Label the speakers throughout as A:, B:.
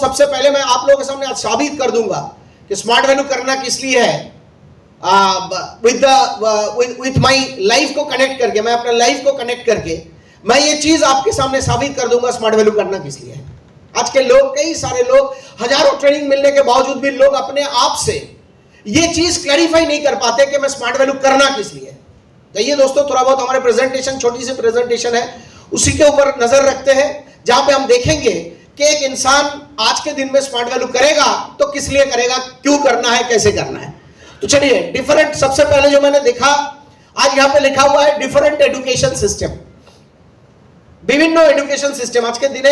A: सबसे पहले मैं आप लोगों के सामने आज साबित कर दूंगा कि स्मार्ट वैल्यू करना किस लिए है। विद माई लाइफ को कनेक्ट करके, मैं अपने लाइफ को कनेक्ट करके मैं ये चीज आपके सामने साबित कर दूंगा स्मार्ट वैल्यू करना किस लिए है। आज के लोग, कई सारे लोग, हजारों ट्रेनिंग मिलने के बावजूद भी लोग अपने आप से ये चीज क्लैरिफाई नहीं कर पाते कि मैं स्मार्ट वैल्यू करना किस लिए। तो ये दोस्तों थोड़ा बहुत हमारे प्रेजेंटेशन, छोटी सी प्रेजेंटेशन है, उसी के ऊपर नजर रखते हैं, जहां पे हम देखेंगे कि एक इंसान आज के दिन में स्मार्ट वैल्यू करेगा तो किस लिए करेगा, क्यों करना है, कैसे करना है। तो चलिए डिफरेंट, सबसे पहले जो मैंने देखा, आज यहां पे लिखा हुआ है डिफरेंट एजुकेशन सिस्टम, विभिन्न एजुकेशन सिस्टम। आज के दिन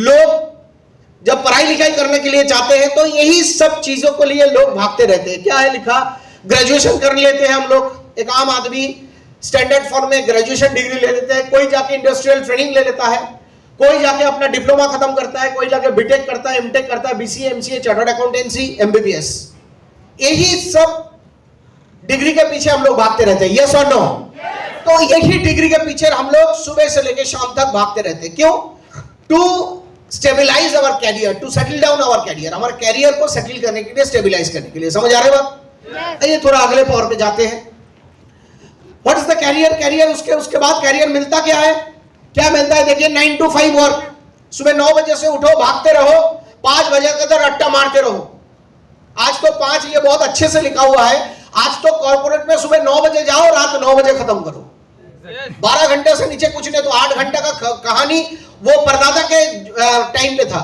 A: लोग जब पढ़ाई लिखाई करने के लिए जाते हैं तो यही सब चीजों को लिए लोग भागते रहते हैं। क्या है लिखा, ग्रेजुएशन कर लेते हैं हम लोग, एक आम आदमी स्टैंडर्ड फॉर्म में ग्रेजुएशन डिग्री ले लेते हैं, कोई जाके इंडस्ट्रियल ट्रेनिंग ले लेता है, कोई जाके अपना डिप्लोमा खत्म करता है, कोई जाके बीटेक करता है, एमटेक करता है, BCA, MCA, chartered accountancy, MBBS, यही सब डिग्री के पीछे हम लोग भागते रहते हैं। यस और नो? तो यही डिग्री के पीछे हम लोग सुबह से लेकर शाम तक भागते रहते हैं। क्यों? To stabilise our career, to settle down our career, हमारे कैरियर को सेटल करने के लिए, स्टेबिलाइज करने के लिए। समझ आ रहे बात? आइए थोड़ा अगले पावर पे जाते हैं। What is the career? Career उसके बाद कैरियर मिलता क्या है? क्या मिलता है? देखिए 9 to 5 वर्क, सुबह 9 बजे से उठो, भागते रहो, 5 बजे तक रट्टा मारते रहो। आज तो 5 ये बहुत अच्छे से लिखा हुआ है, आज तो कॉर्पोरेट में सुबह 9 बजे जाओ, रात 9 बजे खत्म करो। 12 घंटे से नीचे कुछ नहीं, तो 8 घंटे का कहानी वो परदादा के टाइम पे था,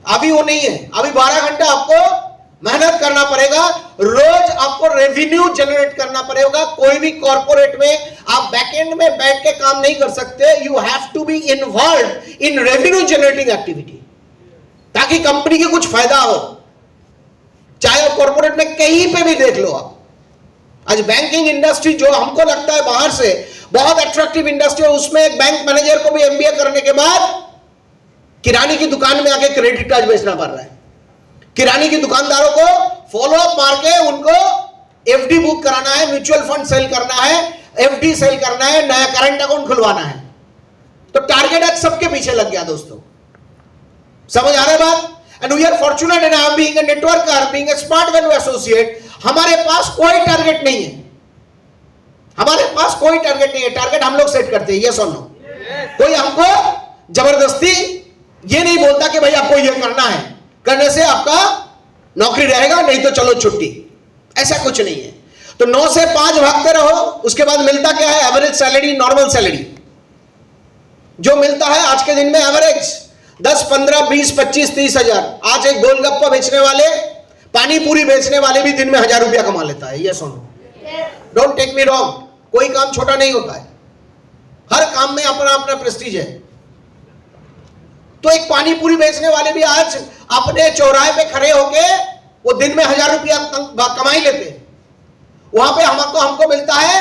A: अभी वो नहीं है। अभी 12 घंटा आपको मेहनत करना पड़ेगा, रोज आपको रेवेन्यू जनरेट करना पड़ेगा। कोई भी कॉर्पोरेट में आप बैकएंड में बैठ के काम नहीं कर सकते, you have to be involve in revenue generating activity, ताकि कंपनी की कुछ फायदा हो। चाहे कॉर्पोरेट में कहीं पे भी देख लो आप, आज बैंकिंग इंडस्ट्री जो हमको लगता है बाहर से बहुत अट्रैक्टिव इंडस्ट्री है, उसमें एक बैंक मैनेजर को भी एमबीए करने के बाद किराने की दुकान में आके क्रेडिट कार्ड बेचना पड़ रहा है। किराने की दुकानदारों को फॉलो अप मार के उनको एफडी बुक कराना है, म्यूचुअल फंड सेल करना है, एफडी सेल करना है, नया करंट अकाउंट खुलवाना है। तो टारगेट आज सबके पीछे लग गया दोस्तों। समझ आ रहा है बात? And we are fortunate in being a networker, being a smart value associate, हमारे पास कोई टारगेट नहीं है, हमारे पास कोई टारगेट नहीं है। टारगेट हम लोग सेट करते हैं, यस और नो? कोई हमको जबरदस्ती ये नहीं बोलता कि भाई आपको ये करना है, करने से आपका नौकरी रहेगा, नहीं तो चलो छुट्टी, ऐसा कुछ नहीं है। तो 9 से 5 भागते रहो, उसके बाद मिलता क्या है? एवरेज सैलरी, नॉर्मल सैलरी जो मिलता है आज के दिन में, एवरेज 10, 15, 20, 25, 30 हजार। आज एक गोलगप्पा बेचने वाले, पानी पूरी बेचने वाले भी दिन में 1000 रुपया कमा लेता है। यस और no? Don't take me wrong, कोई काम छोटा नहीं होता है, हर काम में अपना अपना प्रेस्टीज है। तो एक पानी पूरी बेचने वाले भी आज अपने चौराहे पे खड़े होके वो दिन में 1000 रुपया कमाई लेते हैं। वहां पे हमको मिलता है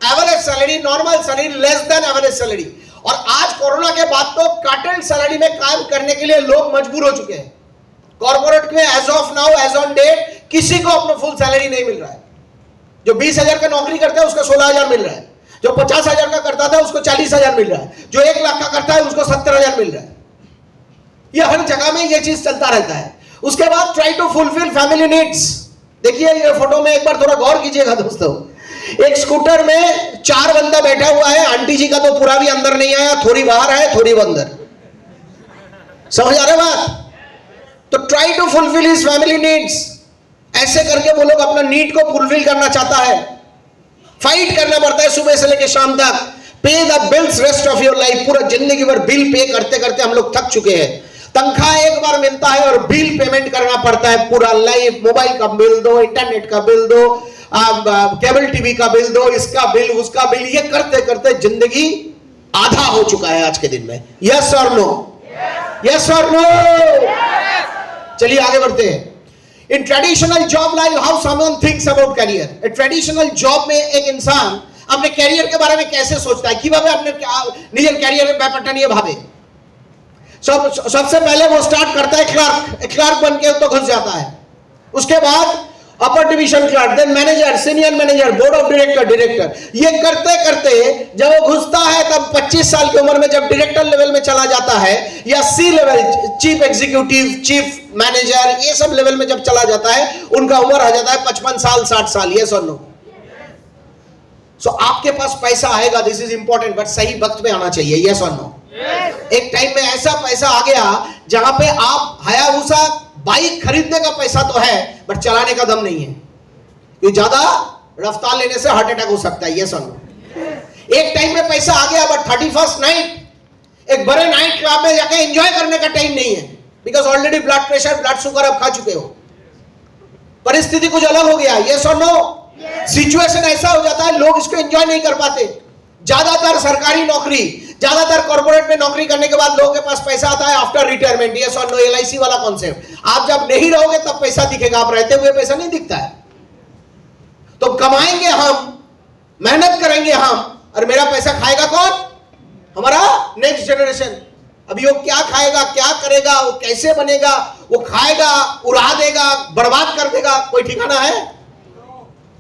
A: average salary, normal salary, less than average salary. और आज कोरोना के बाद तो काटेड सैलरी में काम करने के लिए लोग मजबूर हो चुके हैं। कॉर्पोरेट में as of now, as on date, किसी को अपना फुल सैलरी नहीं मिल रहा है। जो 20,000 का नौकरी करता है उसको 16,000 मिल रहा है, जो 50,000 का करता था उसको 40,000 मिल रहा है, जो 1 लाख का करता है उसको 70,000 मिल रहा है। ये हर जगह में ये चीज चलता रहता है। उसके बाद try to fulfil family needs. देखिए ये फोटो में एक बार थोड़ा गौर कीजिएगा दोस्तों, एक स्कूटर में 4 बंदा बैठा हुआ है, आंटी जी का तो पूरा भी अंदर नहीं आया, थोड़ी बाहर है, थोड़ी अंदर। समझ आ रहे बात? तो try to fulfil his family needs, ऐसे करके वो लोग अपना नीड को फुलफिल करना चाहता है। फाइट करना पड़ता है सुबह से लेकर शाम तक। पे the bills rest of your life, पूरा जिंदगी भर बिल पे करते करते हम लोग थक चुके हैं। तनख्वाह एक बार मिलता है और बिल पेमेंट करना पड़ता है पूरा लाइफ। मोबाइल का बिल दो, इंटरनेट का बिल दो, केबल टीवी का बिल दो, इसका बिल, उसका बिल, ये करते करते जिंदगी आधा हो चुका है आज के दिन में। यस और नो? यस और नो? चलिए आगे बढ़ते हैं। In traditional job life how someone thinks about career. एक ट्रेडिशनल जॉब में एक इंसान अपने कैरियर के बारे में कैसे सोचता है, কিভাবে अपने निजर कैरियर ব্যাপারটা নিয়ে ভাবে। सबसे पहले वो स्टार्ट करता है क्लर्क बन के तो घुस जाता है। उसके बाद upper division clerk, then manager, senior manager, board of director. ये करते करते जब वो घुसता है तब 25 साल की उम्र में जब डायरेक्टर लेवल में चला जाता है, या C level, chief executive, chief manager, ये सब लेवल में जब चला जाता है, उनका उम्र आ जाता है 55 साल, 60 साल। ये सुन लो। सो आपके पास पैसा आएगा, दिस इज इंपॉर्टेंट, बट सही वक्त में आना चाहिए। ये सुन लो। एक टाइम में ऐसा पैसा आ गया जहां पे आप हायाबुसा बाइक खरीदने का पैसा तो है, बट चलाने का दम नहीं है, क्योंकि ज्यादा रफ्तार लेने से हार्ट अटैक हो सकता है। ये सुनो। एक टाइम में पैसा आ गया, बट 31st नाइट एक बड़े नाइट क्लब में जाके एंजॉय करने का टाइम नहीं है, because already blood pressure, blood sugar आप खा चुके हो। परिस्थिति कुछ अलग हो गया। ये सुनो। सिचुएशन ऐसा हो जाता है, लोग इसको एंजॉय नहीं कर पाते। ज्यादातर सरकारी नौकरी, ज्यादातर कॉर्पोरेट में नौकरी करने के बाद लोगों के पास पैसा आता है आफ्टर रिटायरमेंट। ये सुनो, LIC वाला कॉन्सेप्ट। आप जब नहीं रहोगे तब पैसा दिखेगा, आप रहते हुए पैसा नहीं दिखता है। तो कमाएंगे हम, मेहनत करेंगे हम, और मेरा पैसा खाएगा कौन? हमारा नेक्स्ट जनरेशन। अभी वो क्या खाएगा, क्या करेगा, वो कैसे बनेगा, वो खाएगा, उड़ा देगा, बर्बाद कर देगा, कोई ठिकाना है?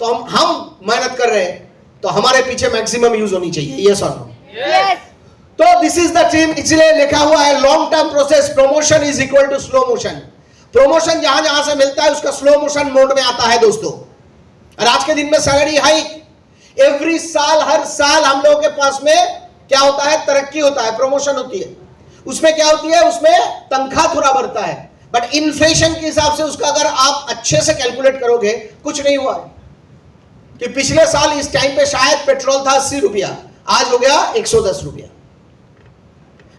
A: तो हम मेहनत कर रहे हैं, तो हमारे पीछे मैक्सिमम यूज होनी चाहिए। ये सुनो। तो दिस इज द टीम। इसलिए लिखा हुआ है long term process, promotion is equal to slow motion. Promotion जहां जहां से मिलता है उसका स्लो मोशन मोड में आता है दोस्तों। और आज के दिन में सैलरी हाइक, एवरी साल, हर साल हम लोगों के पास में क्या होता है? तरक्की होता है, प्रमोशन होती है। उसमें क्या होती है? उसमें तनख्वाह थोड़ा बढ़ता है, बट इन्फ्लेशन के हिसाब से उसका अगर आप अच्छे से कैलकुलेट करोगे, कुछ नहीं हुआ है। कि पिछले साल इस टाइम पे शायद पेट्रोल था 80 रुपया, आज हो गया 110 रुपया।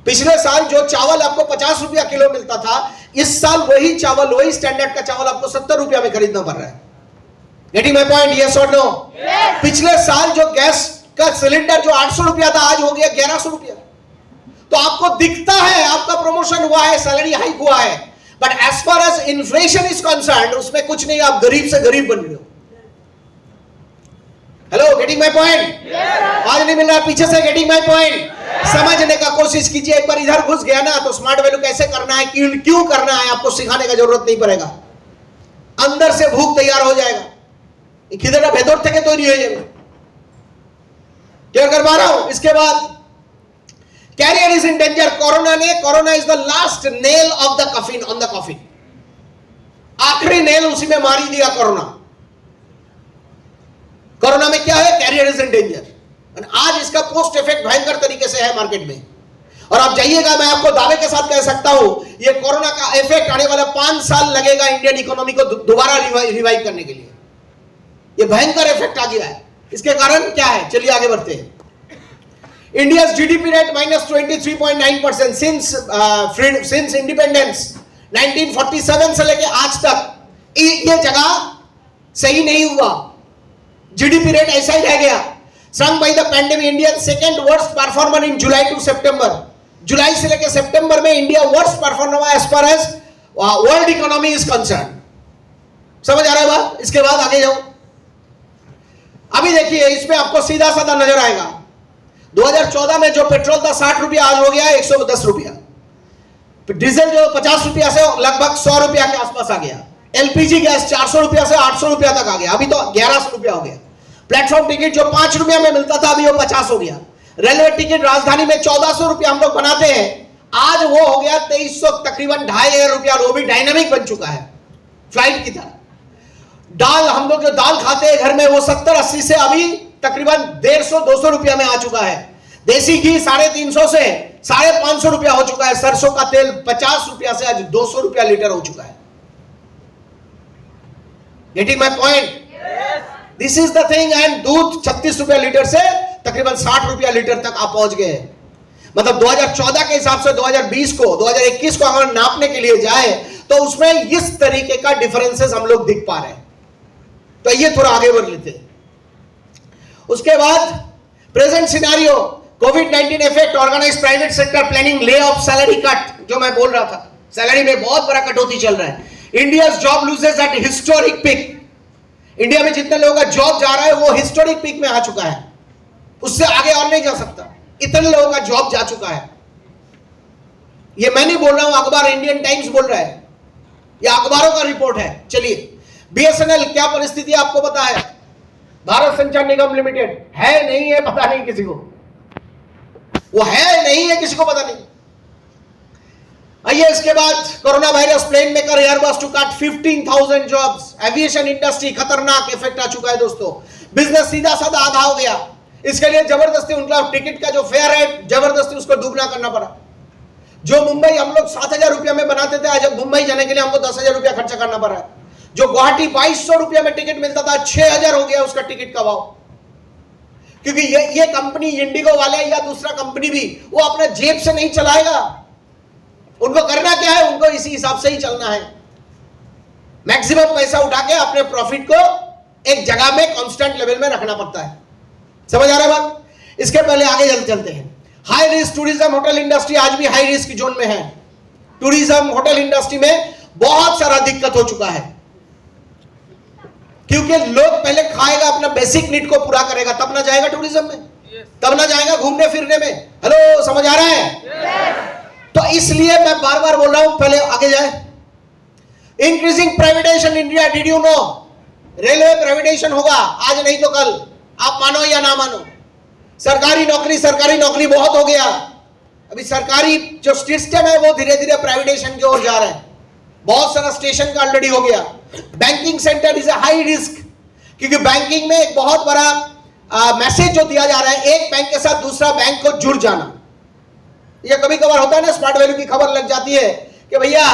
A: पिछले साल जो चावल आपको 50 रुपया किलो मिलता था, इस साल वही चावल, वही स्टैंडर्ड का चावल आपको 70 रुपया में खरीदना पड़ रहा है। Getting my point? यस और नो? पिछले साल जो गैस का सिलेंडर जो 800 रुपया था, आज हो गया 1100 रुपया। तो आपको दिखता है आपका प्रमोशन हुआ है, सैलरी हाइक हुआ है, but as far as inflation is concerned, उसमें कुछ नहीं, आप गरीब से गरीब बन रहे हो। Hello, getting my point? आज नहीं मिल रहा, पीछे से गेटिंग माय पॉइंट? समझने का कोशिश कीजिए। एक बार इधर घुस गया ना, तो स्मार्ट वैल्यू कैसे करना है, क्यों करना है, आपको सिखाने का जरूरत नहीं पड़ेगा। अंदर से भूख तैयार हो जाएगा। किधर भेदोर थे तो नहीं है, क्या कर पा रहा हूं। इसके बाद career is in danger. Corona is the last nail of the coffin, on the coffin. आखिरी नेल उसी में मारी दिया कोरोना। कोरोना में क्या है? Career is in danger. आज इसका पोस्ट इफेक्ट भयंकर तरीके से है मार्केट में। और आप जाइएगा, मैं आपको दावे के साथ कह सकता हूं, ये कोरोना का इफेक्ट आने वाला 5 साल लगेगा इंडियन इकोनॉमी को दोबारा रिवाइव करने के लिए। ये भयंकर इफेक्ट आ गया है। इसके कारण क्या है? चलिए आगे बढ़ते हैं। India's GDP rate -23.9% since independence 1947 से लेके आज तक ये जगह सही नहीं हुआ। GDP रेट ऐसा ही रह गया। Shrunk by the pandemic, India second worst performer in July to September. जुलाई से लेके सितंबर में इंडिया वर्स्ट परफॉर्मर हुआ as far as world economy is concern. समझ आ रहा है बात? इसके बाद आगे जाओ। अभी देखिए, इसमें आपको सीधा साधा नजर आएगा। 2014 में जो पेट्रोल था 60 रुपया, आज हो गया 110 रुपया। डीजल जो 50 रुपया से लगभग 100 रुपया के आसपास आ गया। LPG गैस 400 रुपया से 800 रुपया तक आ गया, अभी तो 1100 रुपया हो गया। प्लेटफॉर्म टिकट जो 5 रुपया में मिलता था, अभी वो 50 हो गया। रेलवे टिकट राजधानी में 1400 रुपया हम लोग बनाते हैं, आज वो हो गया 2300, तकरीबन 2500 रुपया। वो भी डायनामिक बन चुका है, फ्लाइट की तरह। दाल, हम लोग जो दाल खाते हैं घर में, वो 70-80 से अभी तकरीबन 150-200 रुपया में आ चुका है। देसी घी 350 से 550 रुपया हो चुका है। सरसों का तेल 50 रुपया से आज 200 रुपया लीटर हो चुका है। Getting my point? This is the thing. And दूध 36 रुपया लीटर से तकरीबन 60 रुपया लीटर तक आप पहुंच गए। मतलब 2014 के हिसाब से 2020 को, 2021 को अगर नापने के लिए जाए तो उसमें इस तरीके का डिफरेंसेस हम लोग दिख पा रहे हैं। तो ये थोड़ा आगे बढ़ लेते हैं। उसके बाद प्रेजेंट सिनेरियो, कोविड-19 effect, organised private sector planning, lay off, salary cut, जो मैं बोल रहा था, सैलरी में बहुत बड़ा कटौती चल रहा है। India job loses at historic peak. India में जितने लोगों का जॉब जा रहा है वो हिस्टोरिक पीक में आ चुका है, उससे आगे और नहीं जा सकता। इतने लोगों का जॉब जा चुका है। ये मैं नहीं बोल रहा हूं, अखबार इंडियन टाइम्स बोल रहा है, ये अखबारों का रिपोर्ट है। चलिए, बीएसएनएल क्या परिस्थिति है आपको पता है? भारत संचार निगम लिमिटेड है नहीं है पता नहीं किसी को, वो है नहीं है किसी को पता नहीं। आइए इसके बाद corona virus plane maker Airbus to cut 15,000 jobs. Aviation industry खतरनाक इफेक्ट आ चुका है दोस्तों। बिजनेस सीधा साधा आधा हो गया। इसके लिए जबरदस्ती उनका टिकट का जो फेयर है जबरदस्ती उसको दुगना करना पड़ा। जो मुंबई हम लोग 7,000 रुपया में बनाते थे, आज मुंबई जाने के लिए हमको 10,000 रुपया खर्चा करना पड़ रहा है। जो गुवाहाटी 2,200 रुपया में टिकट मिलता था 6,000 हो गया उसका टिकट का भाव। क्योंकि ये कंपनी इंडिगो वाले या दूसरा कंपनी भी वो अपना जेब से नहीं चलाएगा। उनको करना क्या है, उनको इसी हिसाब से ही चलना है। मैक्सिमम पैसा उठा के अपने प्रॉफिट को एक जगह में कांस्टेंट लेवल में रखना पड़ता है। समझ आ रहा है बात? इसके पहले आगे चलते हैं। High risk tourism hotel industry आज भी हाई रिस्क जोन में है। टूरिज्म होटल इंडस्ट्री में बहुत सारा दिक्कत हो चुका है, क्योंकि लोग पहले खाएगा, अपना बेसिक नीड को पूरा करेगा, तब ना जाएगा टूरिज्म में, तब ना जाएगा घूमने फिरने में। हेलो, समझ आ रहा है? तो इसलिए मैं बार बार बोल रहा हूं, पहले आगे जाए। Increasing privatisation India, did you know? Railway privatisation होगा आज नहीं तो कल, आप मानो या ना मानो। सरकारी नौकरी बहुत हो गया। अभी सरकारी जो सिस्टम है वो धीरे धीरे प्राइवेटाइजेशन की ओर जा रहा है। बहुत सारा स्टेशन का ऑलरेडी हो गया। Banking sector is a high risk, क्योंकि बैंकिंग में एक बहुत बड़ा मैसेज जो दिया जा रहा है, एक बैंक के साथ दूसरा बैंक को जुड़ जाना। ये कभी कभार होता है ना, स्मार्ट वैल्यू की खबर लग जाती है कि भैया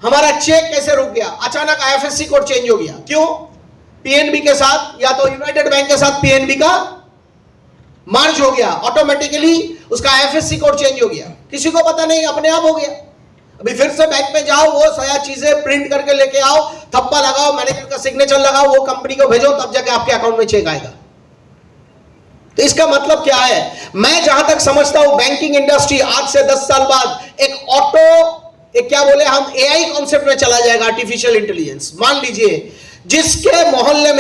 A: हमारा चेक कैसे रुक गया, अचानक आईएफएससी कोड चेंज हो गया। क्यों? पीएनबी के साथ या तो यूनाइटेड बैंक के साथ पीएनबी का मर्ज हो गया, ऑटोमेटिकली उसका आईएफएससी कोड चेंज हो गया। किसी को पता नहीं, अपने आप हो गया। अभी फिर से बैंक में जाओ, वो सारा चीजें प्रिंट करके लेके आओ, थप्पा लगाओ, मैनेजर का सिग्नेचर लगाओ, वो कंपनी को भेजो, तब जाके आपके अकाउंट में चेक आएगा। तो इसका मतलब क्या है? मैं जहां तक समझता हूं बैंकिंग इंडस्ट्री आज से 10 साल बाद एक क्या बोले हम, एआई कॉन्सेप्ट में चला जाएगा, आर्टिफिशियल इंटेलिजेंस। मान लीजिए जिस मोहल्ले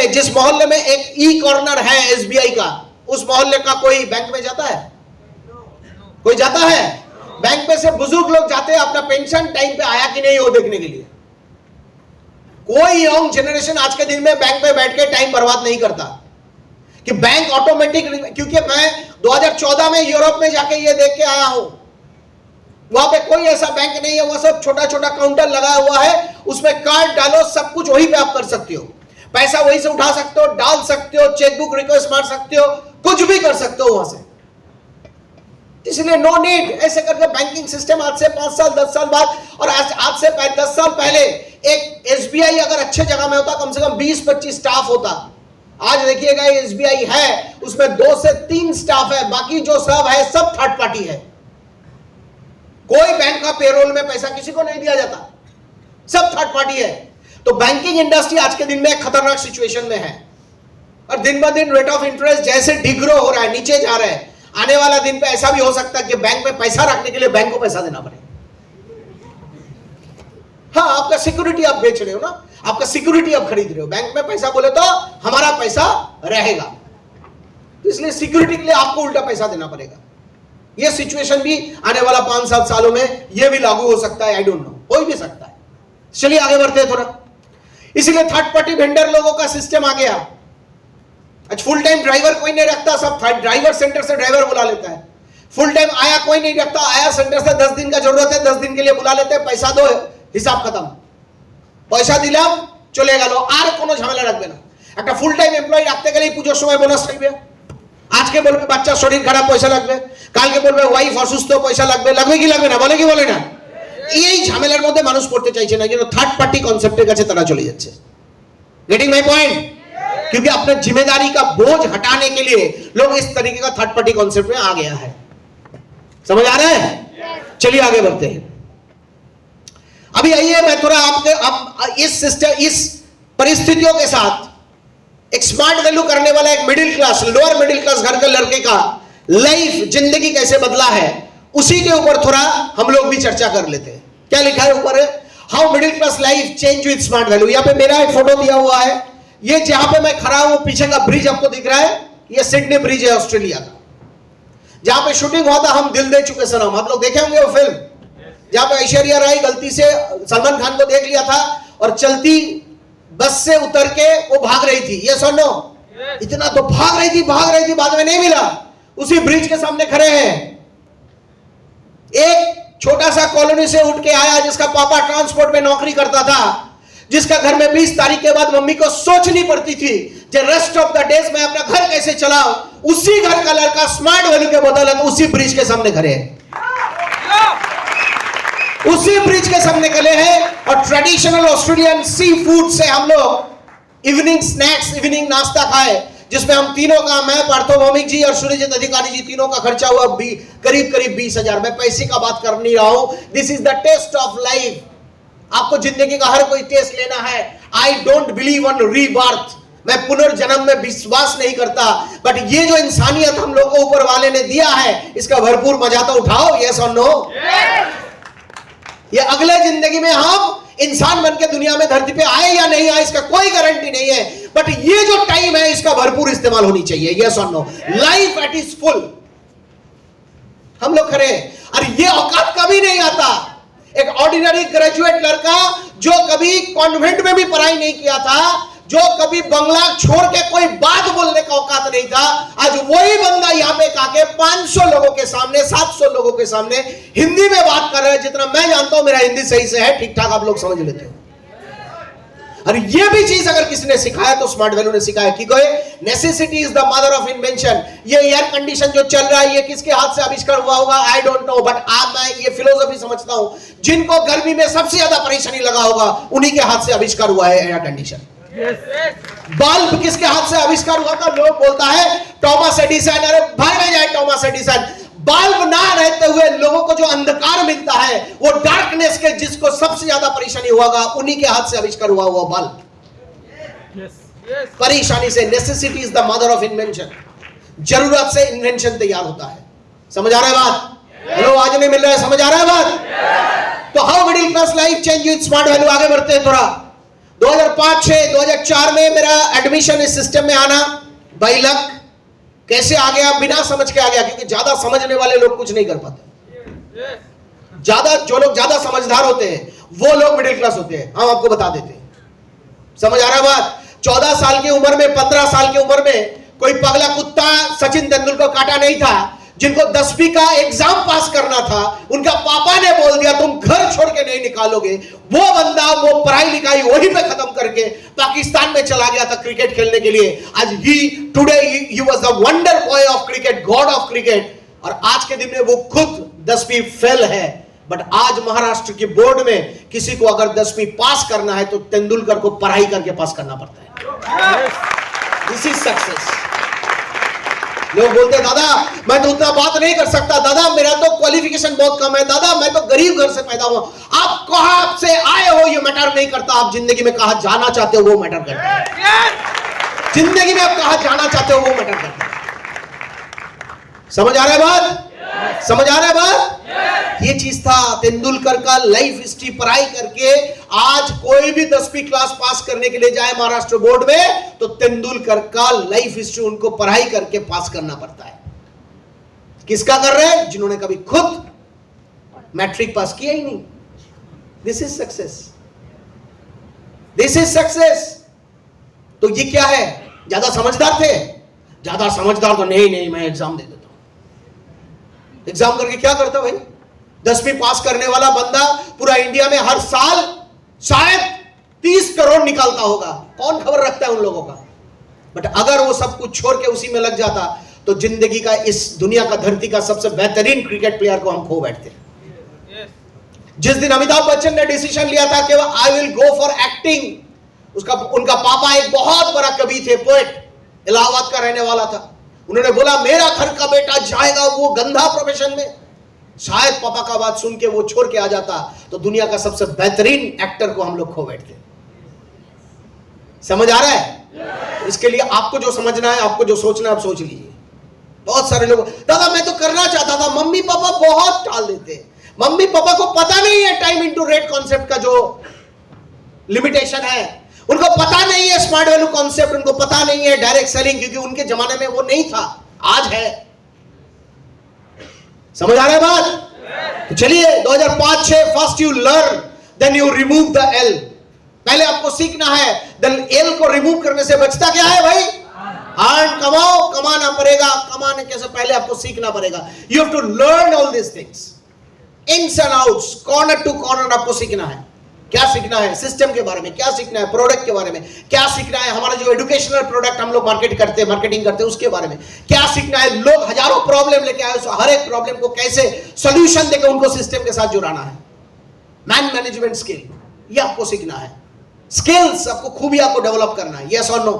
A: में एक ई कॉर्नर है एसबीआई का, उस मोहल्ले का कोई बैंक में जाता है? कोई जाता है? बैंक में से बुजुर्ग लोग जाते हैं अपना पेंशन टाइम पे आया कि नहीं वो देखने के लिए। कोई यंग जनरेशन आज के दिन में बैंक पे बैठ के टाइम बर्बाद नहीं करता कि बैंक ऑटोमेटिक। क्योंकि मैं 2014 में यूरोप में जाके ये देख के आया हूं, वहां पे कोई ऐसा बैंक नहीं है, वो सब छोटा छोटा काउंटर लगा हुआ है, उसमें कार्ड डालो, सब कुछ वहीं पे आप कर सकते हो, पैसा वहीं से उठा सकते हो, डाल सकते हो, चेकबुक रिक्वेस्ट मार सकते हो, कुछ भी कर सकते हो वहां से। इसलिए नो नीड ऐसे करके बैंकिंग सिस्टम आज से 5 साल 10 साल बाद, और आज से 10 साल पहले एक एसबीआई अगर अच्छे जगह में होता, कम से कम 20-25 स्टाफ होता। आज देखिएगा एसबीआई है, उसमें 2 से 3 स्टाफ है, बाकी जो सब है सब थर्ड पार्टी है। कोई बैंक का पेरोल में पैसा किसी को नहीं दिया जाता, सब थर्ड पार्टी है। तो बैंकिंग इंडस्ट्री आज के दिन में खतरनाक सिचुएशन में है, और दिन ब दिन रेट ऑफ इंटरेस्ट जैसे डिग्रो हो रहा है, नीचे जा रहा है। आने वाला दिन पे ऐसा भी हो सकता है कि बैंक में पैसा रखने के लिए बैंक को पैसा देना पड़े। हाँ, आपका सिक्योरिटी आप बेच रहे हो ना, आपका सिक्योरिटी आप खरीद रहे हो। बैंक में पैसा बोले तो हमारा पैसा रहेगा, तो इसलिए सिक्योरिटी के लिए आपको उल्टा पैसा देना पड़ेगा। यह सिचुएशन भी आने वाला 5-7 सालों में यह भी लागू हो सकता है, आई डोंट नो, हो भी सकता है। चलिए आगे बढ़ते हैं थोड़ा। इसलिए थर्ड पार्टी वेंडर लोगों का सिस्टम आ गया। आज फुल टाइम ड्राइवर कोई नहीं रखता, सब ड्राइवर सेंटर से ड्राइवर बुला लेता है। फुल टाइम आया कोई नहीं रखता, आया सेंटर से 10 दिन का जरूरत है, 10 दिन के लिए बुला लेते हैं, पैसा दो, हिसाब खत्म, पैसा दिलाम चले गেল, আর কোনো ঝামেলা রাখবে না। একটা ফুল টাইম এমপ্লয়ি রাখতে গেলেই পুজোর সময় বোনাস চাইবে। আজকে বলবে বাচ্চার শরীর খারাপ, পয়সা লাগবে, কালকে বলবে ওয়াইফ অসুস্থ, পয়সা লাগবে, লাগবে কি লাগবে না, বলে কি বলে না। এই ঝামেলার মধ্যে মানুষ পড়তে চাইছে না, যেন থার্ড পার্টি কনসেপ্টের কাছে তারা চলে যাচ্ছে। Getting my point? क्योंकि अपने जिम्मेदारी का बोझ हटाने के लिए लोग इस तरीके का थर्ड पार्टी कॉन्सेप्ट में आ गया है। समझ आ रहा है? चलिए आगे बढ़ते हैं। अभी आइए मैं थोड़ा आपके इस सिस्टम, इस परिस्थितियों के साथ एक स्मार्ट वैल्यू करने वाला एक middle class, lower middle class घर के लड़के का लाइफ, जिंदगी कैसे बदला है, उसी के ऊपर थोड़ा हम लोग भी चर्चा कर लेते हैं। क्या लिखा है ऊपर? How middle class life change with smart value. यहाँ पे मेरा एक फोटो दिया हुआ है, ये जहां पे मैं खड़ा हूं, पीछे का ब्रिज आपको दिख रहा है, ये सिडनी ब्रिज है ऑस्ट्रेलिया का, जहां पे शूटिंग हुआ था हम दिल दे चुके सनम। आप लोग देखे होंगे वो फिल्म, जहां पे ऐश्वर्या राय गलती से सलमान खान को देख लिया था और चलती बस से उतर के वो भाग रही थी, यस और नो? इतना तो भाग रही थी, बाद में नहीं मिला। उसी ब्रिज के सामने खड़े हैं। एक छोटा सा कॉलोनी से उठ के आया जिसका पापा ट्रांसपोर्ट में नौकरी करता था, जिसका घर में 20 तारीख के बाद मम्मी को सोचनी पड़ती थी कि रेस्ट ऑफ द डेज मैं अपना घर कैसे चलाऊं। उसी घर का लड़का स्मार्ट वैल्यू के बदौलत उसी ब्रिज के सामने खड़े हैं, उसी ब्रिज के सामने खड़े हैं। और ट्रेडिशनल ऑस्ट्रेलियन सी फूड से हम लोग इवनिंग स्नैक्स, इवनिंग नाश्ता खाए, जिसमें हम तीनों का, मैं पार्थो भौमिक जी और सूर्यजीत अधिकारी जी, तीनों का खर्चा हुआ करीब 20,000। मैं पैसे का बात कर नहीं रहा हूं। This is the test of life. आपको जिंदगी का हर कोई टेस्ट लेना है। I don't believe on rebirth, मैं पुनर्जन्म में विश्वास नहीं करता, बट ये जो इंसानियत हम लोग को ऊपर वाले ने दिया है, इसका भरपूर मजा तो उठाओ, यस और नो? ये अगले जिंदगी में हम इंसान बन के दुनिया में धरती पे आए या नहीं आए, इसका कोई गारंटी नहीं है, बट ये जो टाइम है इसका भरपूर इस्तेमाल होनी चाहिए, यस और no? Life at is full. हम लोग खड़े हैं, और ये औकात कभी नहीं आता। एक ऑर्डिनरी ग्रेजुएट लड़का जो कभी कॉन्वेंट में भी पढ़ाई नहीं किया था, जो कभी बंगला छोड़ के कोई बात बोलने का औकात नहीं था, आज वही बंदा यहाँ पे आके 500 लोगों के सामने, 700 लोगों के सामने हिंदी में बात कर रहे हैं। जितना मैं जानता हूं मेरा हिंदी सही से है, ठीक ठाक आप लोग समझ लेते हो। और ये भी चीज अगर किसी ने सिखाया तो स्मार्ट वैल्यू ने सिखाया कि necessity is the mother of invention. ये एयर कंडीशन जो चल रहा है, ये किसके हाथ से आविष्कार हुआ होगा, आई डोंट नो, बट आज मैं ये फिलोसफी समझता हूं, जिनको गर्मी में सबसे ज्यादा परेशानी लगा होगा उन्हीं के हाथ से आविष्कार हुआ है एयर कंडीशन। बल्ब किसके हाथ से आविष्कार हुआ था? लोग बोलता है थॉमस एडिसन, अरे भाग में जाए थॉमस एडिसन। बल्ब ना रहते हुए लोगों को जो अंधकार मिलता है, वो डार्कनेस के जिसको सबसे ज्यादा परेशानी होगा, उन्हीं के हाथ से आविष्कार हुआ बल्ब। परेशानी से, necessity is the mother of invention. जरूरत से इन्वेंशन तैयार होता है। समझ आ रहा है बात? हेलो, आज नहीं मिल रहा है, समझ आ रहा है बात? तो how middle class life change with smart value. आगे बढ़ते हैं थोड़ा। 2005-6 2004 में मेरा एडमिशन इस सिस्टम में आना बाई लक कैसे आ गया, बिना समझ के आ गया, क्योंकि ज्यादा समझने वाले लोग कुछ नहीं कर पाते। जो लोग ज्यादा समझदार होते हैं वो लोग मिडिल क्लास होते हैं, हम आपको बता देते हैं। समझ आ रहा है बात? 14 साल की उम्र में, 15 साल की उम्र में कोई पगला कुत्ता सचिन तेंदुलकर को काटा नहीं था। जिनको 10वीं का एग्जाम पास करना था, उनका पापा ने बोल दिया तुम घर छोड़ के नहीं निकालोगे, वो बंदा वो पढ़ाई लिखाई वहीं पे खत्म करके पाकिस्तान में चला गया था क्रिकेट खेलने के लिए। आज he was the wonder boy of cricket, God of cricket. और आज के दिन में वो खुद 10वीं फेल है, बट आज महाराष्ट्र की बोर्ड में किसी को अगर 10वीं पास करना है तो तेंदुलकर को पढ़ाई करके पास करना पड़ता है। This is success. लोग बोलते हैं दादा मैं तो उतना बात नहीं कर सकता, दादा मेरा तो क्वालिफिकेशन बहुत कम है, दादा मैं तो गरीब घर से पैदा हुआ। आप कहां से आए हो ये मैटर नहीं करता, आप जिंदगी में कहां जाना चाहते हो वो मैटर करता है। जिंदगी में आप कहां जाना चाहते हो वो मैटर करता है। समझ आ रहा है बात? समझ आ रहा है बात? ये चीज था तेंदुलकर का लाइफ हिस्ट्री। पढ़ाई करके आज कोई भी 10वीं क्लास पास करने के लिए जाए महाराष्ट्र बोर्ड में, तो तेंदुलकर का लाइफ हिस्ट्री उनको पढ़ाई करके पास करना पड़ता है। किसका कर रहे हैं? जिन्होंने कभी खुद मैट्रिक पास किया ही नहीं। This is success, this is success. तो ये क्या है? ज्यादा समझदार थे? ज्यादा समझदार तो नहीं, मैं एग्जाम दे देता हूं। एग्जाम करके क्या करता भाई? 10वीं पास करने वाला बंदा पूरा इंडिया में हर साल शायद 30 करोड़ निकालता होगा, कौन खबर रखता है उन लोगों का। बट अगर वो सब कुछ छोड़ के उसी में लग जाता तो जिंदगी का, इस दुनिया का, धरती का सबसे बेहतरीन क्रिकेट प्लेयर को हम खो बैठते। जिस दिन अमिताभ बच्चन ने डिसीजन लिया था कि I will go for acting, उनका पापा एक बहुत बड़ा कवि थे, पोएट, इलाहाबाद का रहने वाला था। उन्होंने बोला मेरा घर का बेटा जाएगा वो गंदा प्रोफेशन में। शायद पापा का बात सुन के वो छोड़ के आ जाता तो दुनिया का सबसे बेहतरीन एक्टर को हम लोग खो बैठते। समझ आ रहा है? इसके लिए आपको जो समझना है, आपको जो सोचना है, आप सोच लीजिए। बहुत सारे लोग दादा मैं तो करना चाहता था, मम्मी पापा बहुत टाल देते। मम्मी पापा को पता नहीं है टाइम इनटू रेट कॉन्सेप्ट का जो लिमिटेशन है, उनको पता नहीं है स्मार्ट वैल्यू कॉन्सेप्ट, उनको पता नहीं है डायरेक्ट सेलिंग, क्योंकि उनके जमाने में वो नहीं था, आज है। समझ आ रहा है बात? तो चलिए 2005-6 first you learn then you remove the L. पहले आपको सीखना है। एल को रिमूव करने से बचता क्या है भाई? अर्न, कमाओ, कमाना पड़ेगा। कमाने के से पहले आपको सीखना पड़ेगा। You have to learn all this things, ins and outs, corner to corner आपको सीखना है। क्या सीखना है? सिस्टम के बारे में क्या सीखना है, प्रोडक्ट के बारे में क्या सीखना है, हमारा जो एजुकेशनल प्रोडक्ट हम लोग मार्केटिंग करते हैं उसके बारे में क्या सीखना है। लोग हजारों प्रॉब्लम लेके आए, हर एक प्रॉब्लम को कैसे सॉल्यूशन देकर उनको सिस्टम के साथ जुड़ाना है। मैन मैनेजमेंट स्किल, ये आपको सीखना है। स्किल्स, आपको खूबियां को डेवलप करना है। यस और नो?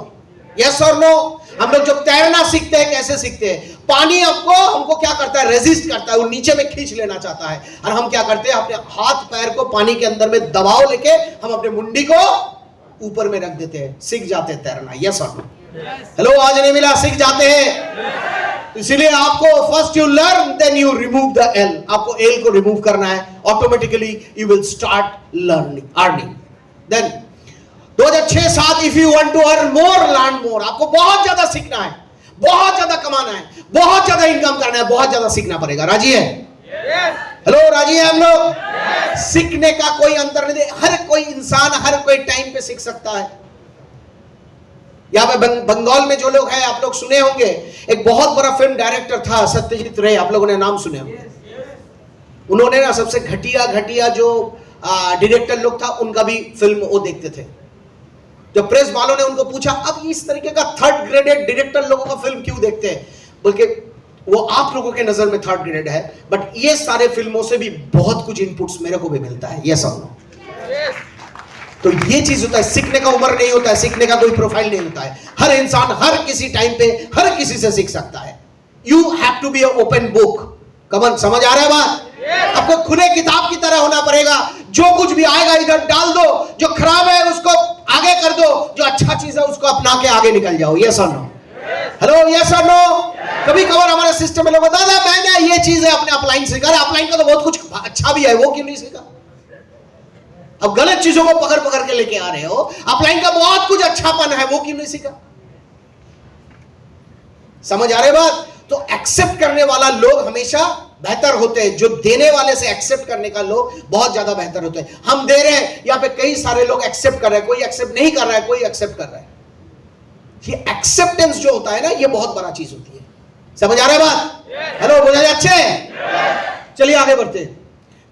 A: यस और नो? हम लोग जब तैरना सीखते हैं, कैसे सीखते हैं? पानी हमको क्या करता है? रेजिस्ट करता है, वो नीचे में खींच लेना चाहता है, और हम क्या करते हैं? अपने हाथ पैर को पानी के अंदर में दबाव लेके हम अपने मुंडी को ऊपर में रख देते हैं, सीख जाते हैं तैरना। यस और नो? हेलो, आज नहीं मिला, सीख जाते हैं। इसीलिए आपको first you learn, then you remove the L. आपको एल को रिमूव करना है, automatically you will start earning. Then 2006-7 if you want to earn more, learn more. आपको बहुत ज्यादा सीखना है, बहुत ज्यादा कमाना है, बहुत ज्यादा इनकम करना है, बहुत ज्यादा सीखना पड़ेगा। राजी है? हेलो, राजी है हम लोग? सीखने का कोई अंतर नहीं, हर कोई इंसान हर कोई टाइम पे सीख सकता है। यहां पे बंगाल में जो लोग हैं, आप लोग सुने होंगे, एक बहुत बड़ा फिल्म डायरेक्टर था सत्यजीत रे, आप लोगों ने नाम सुने होंगे। उन्होंने ना सबसे घटिया जो डायरेक्टर लोग था, उनका भी फिल्म वो देखते थे। जब प्रेस वालों ने उनको पूछा, अब इस तरीके का थर्ड ग्रेडेड डायरेक्टर लोगों का फिल्म क्यों देखते हैं, बल्कि वो आप लोगों के नजर में थर्ड ग्रेडेड है, बट ये सारे फिल्मों से भी बहुत कुछ इनपुट्स मेरे को भी मिलता है। ये सब तो ये चीज होता है, सीखने का उम्र नहीं होता है, सीखने का कोई प्रोफाइल नहीं होता है। हर इंसान हर किसी टाइम पे हर किसी से सीख सकता है। You have to be a open book. Come on, समझ आ रहा है बात? आपको खुले किताब की तरह होना पड़ेगा। जो कुछ भी आएगा इधर डाल दो, जो खराब है उसको आगे कर दो, जो अच्छा चीज है उसको अपना के आगे निकल जाओ। यस और नो? हेलो, यस और नो? कभी कभार हमारे सिस्टम में लोग बताते हैं, मैंने ये चीज है अपने अपलाइन सीखा। अपलाइन का तो बहुत कुछ अच्छा भी है, वो क्यों नहीं सीखा? अब गलत चीजों को पकड़ पकड़ के लेके आ रहे हो। अपलाइन का बहुत कुछ अच्छापन है, वो क्यों नहीं सीखा? समझ आ रहे बात? तो एक्सेप्ट करने वाला लोग हमेशा बेहतर होते हैं। जो देने वाले से एक्सेप्ट करने का लोग बहुत ज्यादा बेहतर होते हैं। हम दे रहे हैं, यहां पे कई सारे लोग एक्सेप्ट कर रहे हैं, कोई एक्सेप्ट नहीं कर रहा है, कोई एक्सेप्ट कर रहा है। ये एक्सेप्टेंस जो होता है ना, ये बहुत बड़ा चीज होती है। समझ आ रहा है बात? हेलो, बोझा जाच्छे? चलिए आगे बढ़ते हैं।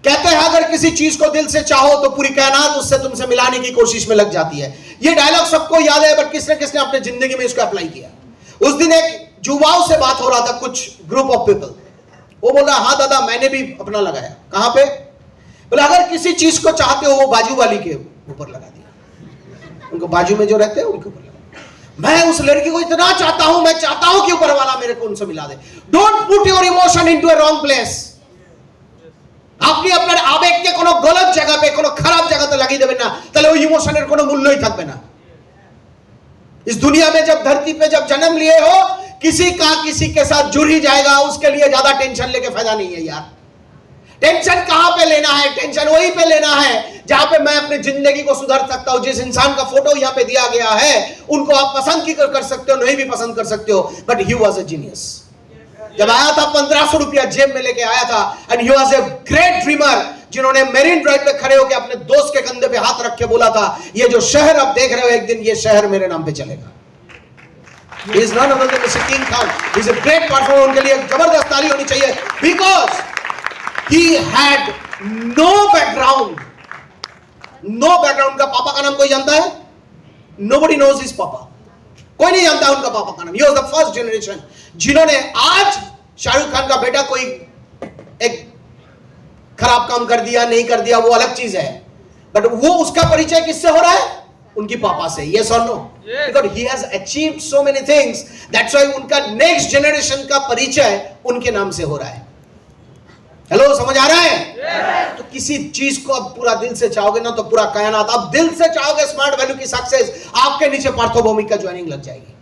A: कहते हैं, अगर किसी चीज को दिल से चाहो तो पूरी कायनात उससे तुमसे मिलाने की कोशिश में लग जाती है। ये डायलॉग सबको याद है, बट किसने किसने अपने जिंदगी में इसको अप्लाई किया? उस दिन एक युवाओं से बात हो रहा था, कुछ ग्रुप ऑफ पीपल। वो बोल रहा, हाँ दादा, मैंने भी अपना लगाया। कहां पे? बोले, अगर किसी चीज को चाहते हो वो बाजू वाली के ऊपर लगा दिया। उनको बाजू में जो रहते हैं उनके ऊपर लगा। मैं उस लड़की को इतना चाहता हूं, मैं चाहता हूं कि ऊपर वाला मेरे को उनसे मिला दे। Don't put your emotion into a wrong place. আপনি আপনার আবেগকে কোনো গলত জায়গাতে, কোনো খারাপ জায়গাতে লাগিয়ে দেবেন না, তাহলে ওই ইমোশনের কোনো মূল্যই থাকবে না। इस दुनिया में जब धरती पे जब जन्म लिए हो, किसी का किसी के साथ जुड़ ही जाएगा। उसके लिए ज्यादा टेंशन लेके फायदा नहीं है यार। टेंशन कहां पे लेना है? टेंशन वहीं पे लेना है जहां पे मैं अपनी जिंदगी को सुधार सकता हूं। जिस इंसान का फोटो यहां पे दिया गया है, उनको आप पसंद की कर सकते हो, नहीं भी पसंद कर सकते हो, but he was a genius. जब आया था 1500 रुपया जेब में लेके आया था, and he was a great dreamer, जिन्होंने मेरीन ड्राइव पे खड़े होकर अपने दोस्त के कंधे पे हाथ रख के बोला था, ये जो शहर आप देख रहे हो, एक दिन ये शहर मेरे नाम पे चलेगा। He is none other than Mr. King Khan. He is a great performer. उनके लिए जबरदस्त ताली होनी चाहिए, because he had no background. No background. उनका पापा का नाम कोई जानता है? Nobody knows his papa. कोई नहीं जानता उनका पापा का नाम। He was the first generation जिन्होंने, आज शाहरुख खान का बेटा कोई एक खराब काम कर दिया, नहीं कर दिया, वो अलग चीज है, बट वो उसका परिचय किससे हो रहा है? उनकी पापा से। Yes or no? Because he has achieved so many things. That's why उनका नेक्स्ट जनरेशन का परिचय उनके नाम से हो रहा है। हेलो, समझ आ रहा है? तो किसी चीज को अब पूरा दिल से चाहोगे ना, तो पूरा कायनात। आप दिल से चाहोगे स्मार्ट वैल्यू की सक्सेस, आपके नीचे पार्थोभौमिक का ज्वाइनिंग लग जाएगी।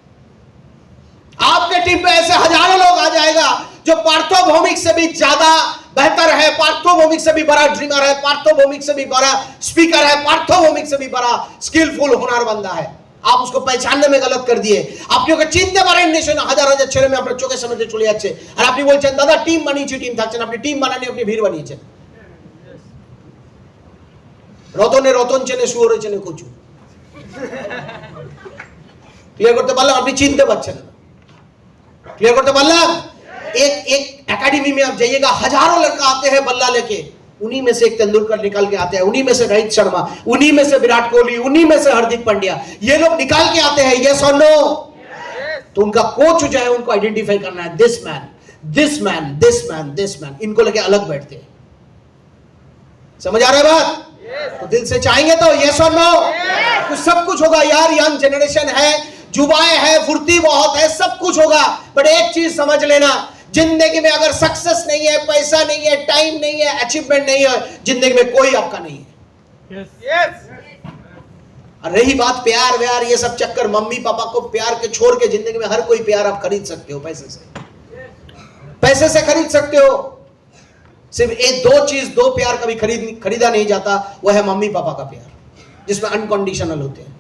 A: आपके टीम पे ऐसे हजारों लोग आ जाएगा जो पार्थोभौमिक से भी ज्यादा बेहतर है, पार्थोभौमिक से भी बड़ा ड्रीमर है, पार्थोभौमिक से भी बड़ा स्पीकर है, पार्थोभौमिक से भी बड़ा स्किलफुल हुनरमंद है। आप उसको पहचानने में गलत कर दिए। আপনি ওকে চিনতে পারেননি। শোনো, হাজার হাজার ছেলে মেয়ে আপনার চোখের সামনে দিয়ে চলে যাচ্ছে, আর আপনি বলছেন দাদা টিম বানিয়েছি, টিম থাকছেন। আপনি টিম বানাননি, আপনি ভিড় বানিয়েছেন। রতনে রতন চেনে, শুয়োরে চেনে কচু। ক্লিয়ার করতে পারলাম? আপনি চিনতে পারছেন না। क्लियर करते बल्ला? एक एकेडमी में आप जाइएगा, हजारों लड़का आते हैं बल्ला लेके, उन्हीं में से एक तेंदुलकर निकाल के आते हैं, उन्हीं में से रोहित शर्मा, उन्हीं में से विराट कोहली, उन्हीं में से हार्दिक पांड्या, ये लोग निकाल के आते हैं। यस और नो? तो उनका कोच जो है उनको आइडेंटिफाई करना है, this man, this man, this man, this man, इनको लेके अलग बैठते हैं। समझ आ रहा है बात? तो दिल से चाहेंगे तो यस और नो? तो सब कुछ होगा यार, यंग जनरेशन है, जुबाएं है, फुर्ती बहुत है, सब कुछ होगा। बट एक चीज समझ लेना, जिंदगी में अगर सक्सेस नहीं है, पैसा नहीं है, टाइम नहीं है, अचीवमेंट नहीं है, जिंदगी में कोई आपका नहीं है। और रही बात प्यार व्यार, ये सब चक्कर, मम्मी पापा को प्यार के छोड़ के जिंदगी में हर कोई प्यार आप खरीद सकते हो, पैसे से, पैसे से खरीद सकते हो। सिर्फ एक दो चीज, दो प्यार कभी खरीदा नहीं जाता, वह है मम्मी पापा का प्यार, जिसमें अनकंडीशनल होते हैं,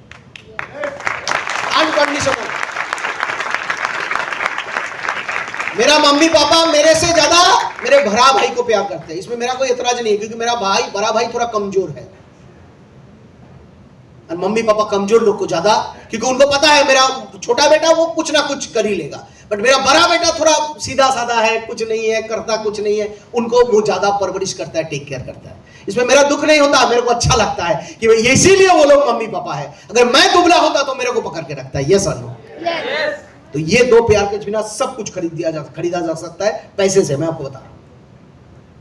A: अनकंडीशनल। मेरा मम्मी पापा मेरे से ज्यादा मेरे बड़ा भाई को प्यार करते हैं, इसमें मेरा कोई एतराज नहीं है, क्योंकि मेरा भाई, बड़ा भाई थोड़ा कमजोर है, और मम्मी पापा कमजोर लोग को ज्यादा, क्योंकि उनको पता है मेरा छोटा बेटा वो कुछ ना कुछ कर ही लेगा, बट मेरा बड़ा बेटा थोड़ा सीधा साधा है, कुछ नहीं है, करता कुछ नहीं है, उनको वो ज्यादा परवरिश करता है, टेक केयर करता है। इसमें मेरा दुख नहीं होता, मेरे को अच्छा लगता है कि इसीलिए वो लोग मम्मी पापा है। अगर मैं दुबला होता तो मेरे को पकड़ के रखता है। यस और नो? तो ये दो प्यार के बिना सब कुछ खरीदा जा सकता है पैसे से। मैं आपको बता रहा हूं,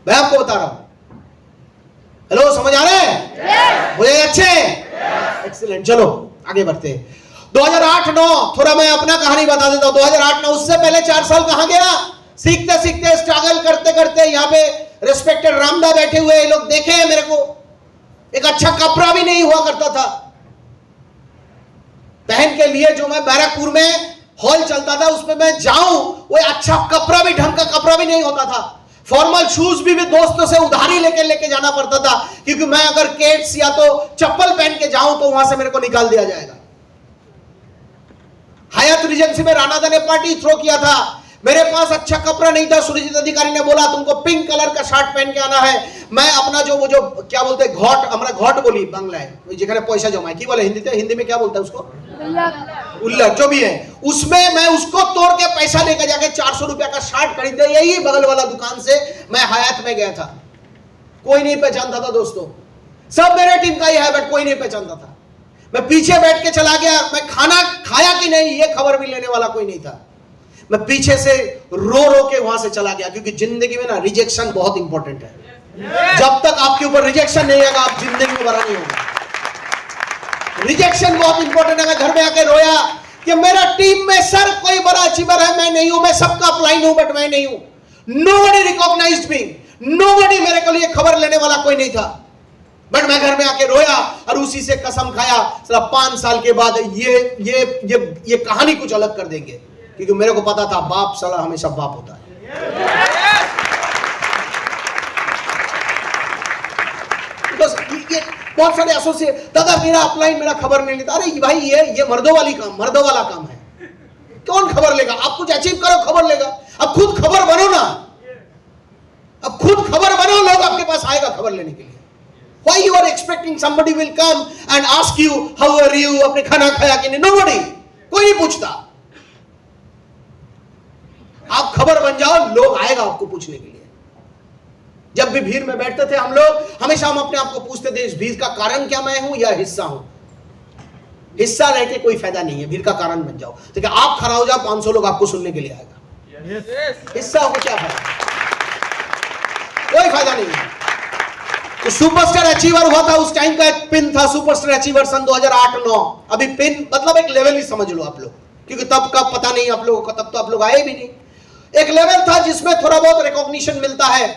A: मैं आपको बता रहा हूं। हेलो, समझ आ रहे हैं? बोले अच्छे, एक्सीलेंट। चलो आगे बढ़ते हैं। 2008-9, थोड़ा मैं अपना कहानी बता देता हूं। 2008-9, उससे पहले 4 साल कहां गया? सीखते सीखते, स्ट्रगल करते करते, यहाँ पे रेस्पेक्टेड रामदा बैठे हुए, ये लोग देखे हैं मेरे को, एक अच्छा कपड़ा भी नहीं हुआ करता था पहन के लिए, जो मैं बैरकपुर में हॉल चलता था उसमें मैं जाऊं, वो अच्छा कपड़ा भी, ढंग का कपड़ा भी नहीं होता था। फॉर्मल शूज भी दोस्तों से उधारी लेके जाना पड़ता था, क्योंकि मैं अगर केट्स या तो चप्पल पहन के जाऊं तो वहां से मेरे को निकाल दिया जाएगा। हयात रिजेंसी में राणादा ने पार्टी थ्रो किया था, मेरे पास अच्छा कपड़ा नहीं था। सुरजीत अधिकारी ने बोला तुमको पिंक कलर का शर्ट पहन के आना है। मैं अपना जो क्या बोलते हैं, घोट, हमारा घोट बोली बांग्ला है, जिसने पैसा जमा है, की बोले हिंदी में क्या बोलता है उसको, उल्लक, जो भी है, उसमें मैं उसको तोड़ के पैसा लेकर जाके 400 रुपया का शर्ट खरीदे, यही बगल वाला दुकान से मैं हयात में गया था। कोई नहीं पहचानता था दोस्तों, सब मेरे टीम का ही है, बट कोई नहीं पहचानता था। मैं पीछे बैठ के चला गया, मैं खाना खाया कि नहीं ये खबर भी लेने वाला कोई नहीं था। मैं पीछे से रो के वहां से चला गया, क्योंकि जिंदगी में ना रिजेक्शन बहुत इंपॉर्टेंट है। जब तक आपके ऊपर रिजेक्शन नहीं आएगा, आप जिंदगी में बड़ा नहीं होगा। रिजेक्शन बहुत इंपॉर्टेंट है। मैं घर में आके रोया कि मेरा टीम में सर कोई बड़ा अचीवर है, मैं नहीं हूं, मैं सबका अपलाइन हूं, बट मैं नहीं हूं। नोबडी रिकॉग्नाइज्ड मी, नोबडी, मेरे को लिए खबर लेने वाला कोई नहीं था। बट मैं घर में आके रोया और उसी से कसम खाया, 5 साल के बाद ये कहानी कुछ अलग कर देंगे, क्योंकि मेरे को पता था बाप साला हमेशा बाप होता है। ये बहुत सारे एसोसिएट, दादा मेरा अपलाइन, मेरा खबर नहीं लेता। अरे भाई ये मर्दों वाला काम है, कौन खबर लेगा? आप कुछ अचीव करो, खबर लेगा। अब खुद खबर बनो ना, अब खुद खबर बनो, लोग आपके पास आएगा खबर लेने के लिए। Why you are expecting somebody will come and ask you how are you, आपने खाना खाया कि नहीं? Nobody, कोई नहीं पूछता। आप खबर बन जाओ, लोग आएगा आपको पूछने के लिए। जब भी भीड़ में बैठते थे हम लोग, हमेशा हम अपने आप को पूछते थे, इस भीड़ का कारण क्या मैं हूं या हिस्सा हूं? हिस्सा रह के कोई फायदा नहीं है, भीड़ का कारण बन जाओ। तो आप खड़ा हो जाओ, 500 लोग आपको सुनने के लिए आएगा। हिस्सा हो क्या फायदा? कोई फायदा नहीं है। तो सुपरस्टार अचीवर हुआ था, उस टाइम का एक पिन था सुपरस्टार अचीवर सन 2008-9। अभी पिन मतलब एक लेवल ही समझ लो आप लोग, क्योंकि तब का पता नहीं आप लोगों का, तब तो आप लोग आए भी नहीं। एक लेवल था जिसमें थोड़ा बहुत रिकॉग्निशन मिलता है।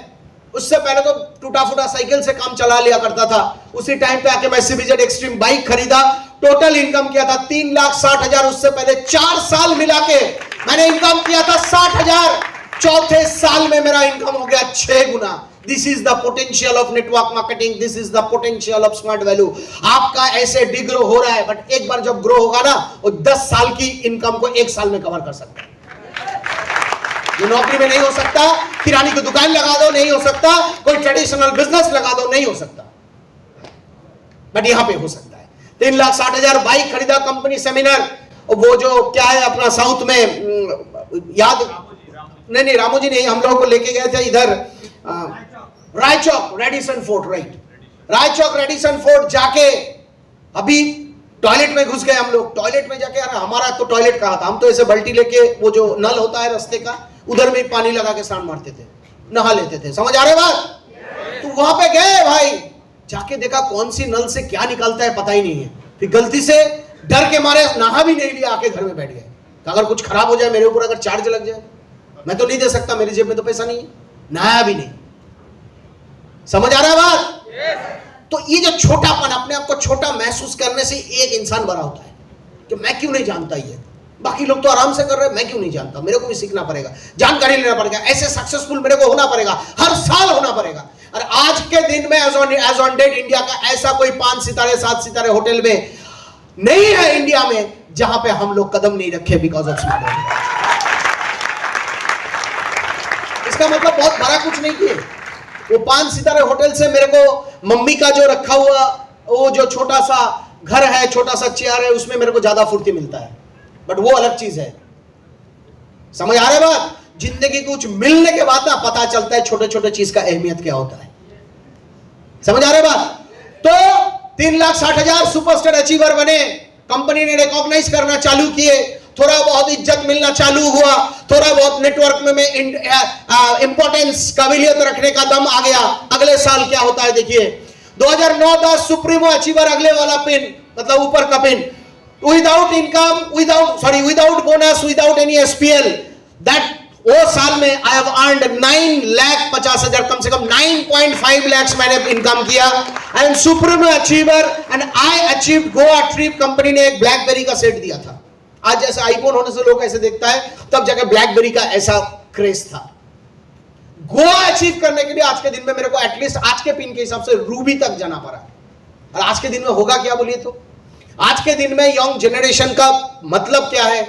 A: उससे पहले तो टूटा फूटा साइकिल से काम चला लिया करता था। उसी टाइम पे आके मैं सीबीजेड एक्सट्रीम बाइक खरीदा, टोटल इनकम किया था 3,60,000। उससे पहले 4 साल मिला के मैंने इनकम किया था 60,000। चौथे साल में मेरा इनकम हो गया 6 गुना। This is the potential of network marketing, this is the potential of smart value. आपका ऐसे डिग्रो हो रहा है, बट एक बार जब ग्रो होगा ना, वो 10 साल की इनकम को 1 साल में कवर कर सकता है। ये नौकरी में नहीं हो सकता, किराने की दुकान लगा दो नहीं हो सकता, कोई ट्रेडिशनल बिजनेस लगा दो नहीं हो सकता, बट यहां पे हो सकता है। 3,60,000 बाइक खरीदा कंपनी सेमिनार। वो जो क्या है अपना साउथ में याद नहीं रामोजी नहीं, हम लोगों को लेके गए थे इधर Raichowk Radisson Fort, right, Raichowk Radisson Fort जाके अभी टॉयलेट में घुस गए हम लोग। टॉयलेट में जाके, अरे हमारा तो टॉयलेट कहाँ था, हम तो ऐसे बाल्टी लेके वो जो नल होता है रास्ते का उधर में पानी लगा के स्नान मारते थे, नहा लेते थे। समझ आ रहे बात? तो वहां पे गए भाई, जाके देखा कौन सी नल से क्या निकलता है पता ही नहीं है। फिर गलती से डर के मारे नहा भी नहीं लिया, आके घर में बैठ गए। तो अगर कुछ खराब हो जाए मेरे ऊपर, अगर चार्ज लग जाए, मैं तो नहीं दे सकता, मेरी जेब में तो पैसा नहीं है, नहाया भी नहीं। समझ आ रहा है बात? तो ये जो छोटापन, अपने आप को छोटा महसूस करने से एक इंसान बड़ा होता है कि मैं क्यों नहीं जानता, ये बाकी लोग तो आराम से कर रहे हैं, मैं क्यों नहीं जानता, मेरे को भी सीखना पड़ेगा, जानकारी लेना पड़ेगा, ऐसे सक्सेसफुल मेरे को होना पड़ेगा, हर साल होना पड़ेगा। और आज के दिन में एज ऑन डेट इंडिया का ऐसा कोई 5 सितारे 7 सितारे होटल में नहीं है इंडिया में जहां पे हम लोग कदम नहीं रखे बिकॉज ऑफ स्मार्ट वर्क। इसका मतलब बहुत बड़ा कुछ नहीं किए। वो 5 सितारे होटल से मेरे को मम्मी का जो रखा हुआ वो जो छोटा सा घर है, छोटा सा चेयर है, उसमें मेरे को ज्यादा फुर्ती मिलता है, बट वो अलग चीज है। समझ आ रहे बात? जिंदगी कुछ मिलने के बाद ना पता चलता है छोटे छोटे चीज का अहमियत क्या होता है। समझ आ रहे बात? तो 3,60,000 सुपरस्टार अचीवर बने, कंपनी ने रिकॉग्नाइज करना चालू किए, थोड़ा बहुत इज्जत मिलना चालू हुआ, थोड़ा बहुत नेटवर्क में इंपॉर्टेंस काबिलियत रखने का दम आ गया। अगले साल क्या होता है देखिए, 2009-10 सुप्रीमो अचीवर, अगले वाला पिन मतलब ऊपर का pin, without income, without bonus, without any SPL, that वो साल में आई हैव अर्नड 9,50,000, कम से कम 9.5 लाख मैंने इनकम किया। And supremo achiever and I achieved Goa trip. Company ने एक ब्लैकबेरी का सेट दिया था। आज जैसे आईफोन होने से लोग ऐसे देखता है, तब जाकर ब्लैकबेरी का ऐसा क्रेज था। गोवा अचीव करने के लिए आज के दिन में मेरे को एटलीस्ट आज के पिन के हिसाब से रूबी तक जाना पड़ा। और आज के दिन में होगा क्या बोलिए तो? आज के दिन में यंग जनरेशन का मतलब क्या है?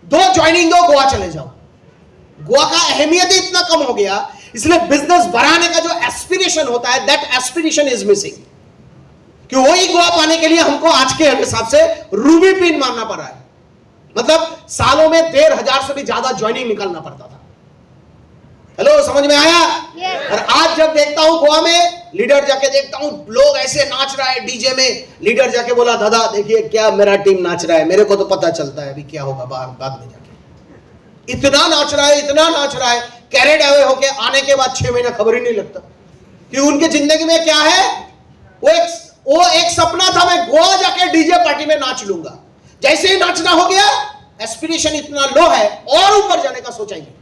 A: 2 ज्वाइनिंग दो, गोवा चले जाओ। गोवा का अहमियत ही इतना कम हो गया, इसलिए बिजनेस बढ़ाने का जो एस्पिरेशन होता है, दैट एस्पिरेशन इज मिसिंग। कि वही गोवा पाने के लिए हमको आज के हिसाब से रूबी पिन मारना पड़ रहा है। मतलब सालों में 1,500 से भी ज्यादा ज्वाइनिंग निकालना पड़ता था। हेलो, समझ में आया? और आज जब देखता हूं गोवा में, लीडर जाके देखता हूं लोग ऐसे नाच रहा है डीजे में, लीडर जाके बोला दादा देखिए क्या मेरा टीम नाच रहा है, मेरे को तो पता चलता है अभी क्या होगा बाद में जाके। इतना नाच रहा है, इतना नाच रहा है, कैरेड अवे होके आने के बाद 6 महीना खबर ही नहीं लगता कि उनके जिंदगी में क्या है। वो एक सपना था, मैं गोवा जाके डीजे पार्टी में नाच लूंगा। जैसे ही नाचना हो गया, एस्पिरेशन इतना लो है और ऊपर जाने का सोचा ही नहीं।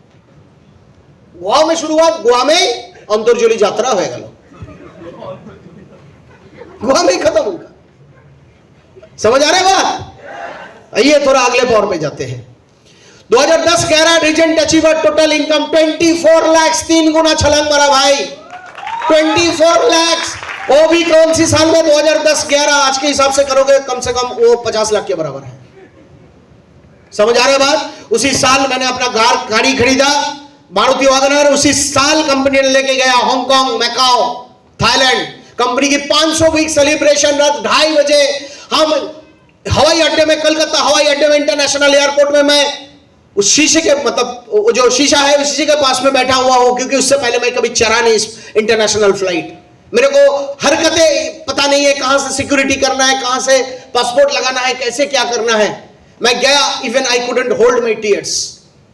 A: गोवा में शुरुआत, गोवा में अंतरजोली यात्रा हो गया, गोवा में खत्म होगा। समझ आ रहे बात? आइए थोड़ा अगले पॉवर पे जाते हैं। 2010-11 regent achiever, total income 24 lakh, 3 गुना छलांग मारा भाई। 24 लाख, वो भी कौन सी साल में? 2010-11। आज के हिसाब से करोगे कम से कम वो 50 लाख के बराबर है। समझ आ रहे बात? उसी साल मैंने अपना गाड़ी खरीदा, मारुति वैगनर। उसी साल कंपनी ने लेके गया हांगकांग, मैकाओ, थाईलैंड। कंपनी की 500 वीक सेलिब्रेशन, रात 2:30 बजे हम हवाई अड्डे में, कलकत्ता हवाई अड्डे में, इंटरनेशनल एयरपोर्ट में, मैं उस शीशे के मतलब जो शीशा है उस शीशे के पास में बैठा हुआ हूं, क्योंकि उससे पहले मैं कभी चढ़ा नहीं इस इंटरनेशनल फ्लाइट। मेरे को हरकतें पता नहीं है, कहां से सिक्योरिटी करना है, कहां से पासपोर्ट लगाना है, कैसे क्या करना है। मैं गया, even I couldn't hold my tears.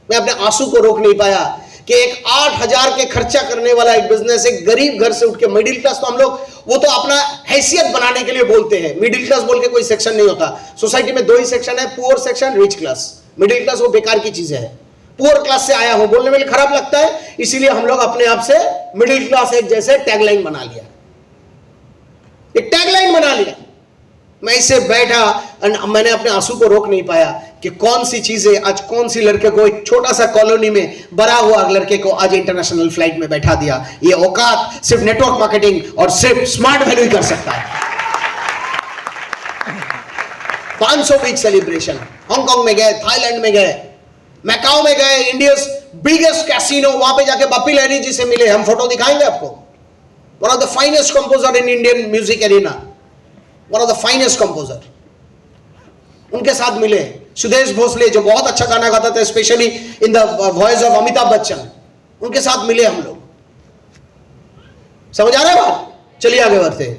A: मैं अपने आंसू को रोक नहीं पाया कि एक 8,000 के खर्चा करने वाला एक बिजनेस, एक गरीब घर से उठ के, मिडिल क्लास तो हम लोग वो तो अपना हैसियत बनाने के लिए बोलते हैं। मिडिल क्लास बोल के कोई सेक्शन नहीं होता। सोसाइटी में 2 ही सेक्शन है, poor section, rich class. Middle class वो बेकार की चीज है। पुअर क्लास से आया हूं बोलने में खराब लगता है, इसीलिए हम लोग अपने आप से मिडिल क्लास एक जैसे टैगलाइन बना लिया, एक टैगलाइन बना लिया। मैं इससे बैठा, मैंने अपने आंसू को रोक नहीं पाया कि कौन सी चीजें आज, कौन सी लड़के को एक छोटा सा कॉलोनी में बड़ा हुआ लड़के को आज इंटरनेशनल फ्लाइट में बैठा दिया। ये औकात सिर्फ नेटवर्क मार्केटिंग और सिर्फ स्मार्ट वैल्यू ही कर सकता है। 500 वीक सेलिब्रेशन, हांगकांग में गए, थाईलैंड में गए, मैकाओ में गए, इंडियाज बिगेस्ट कैसीनो, वहां पे जाके बप्पी लहरी जी से मिले। हम फोटो दिखाएंगे आपको। One of the finest composer in Indian music arena. One of the finest composer, उनके साथ मिले। सुदेश भोसले जो बहुत अच्छा गाना गाता था, specially in the voice of Amitabh Bachchan, उनके साथ मिले हम लोग। समझ आ रहा है बात? चलिए आगे बढ़ते हैं।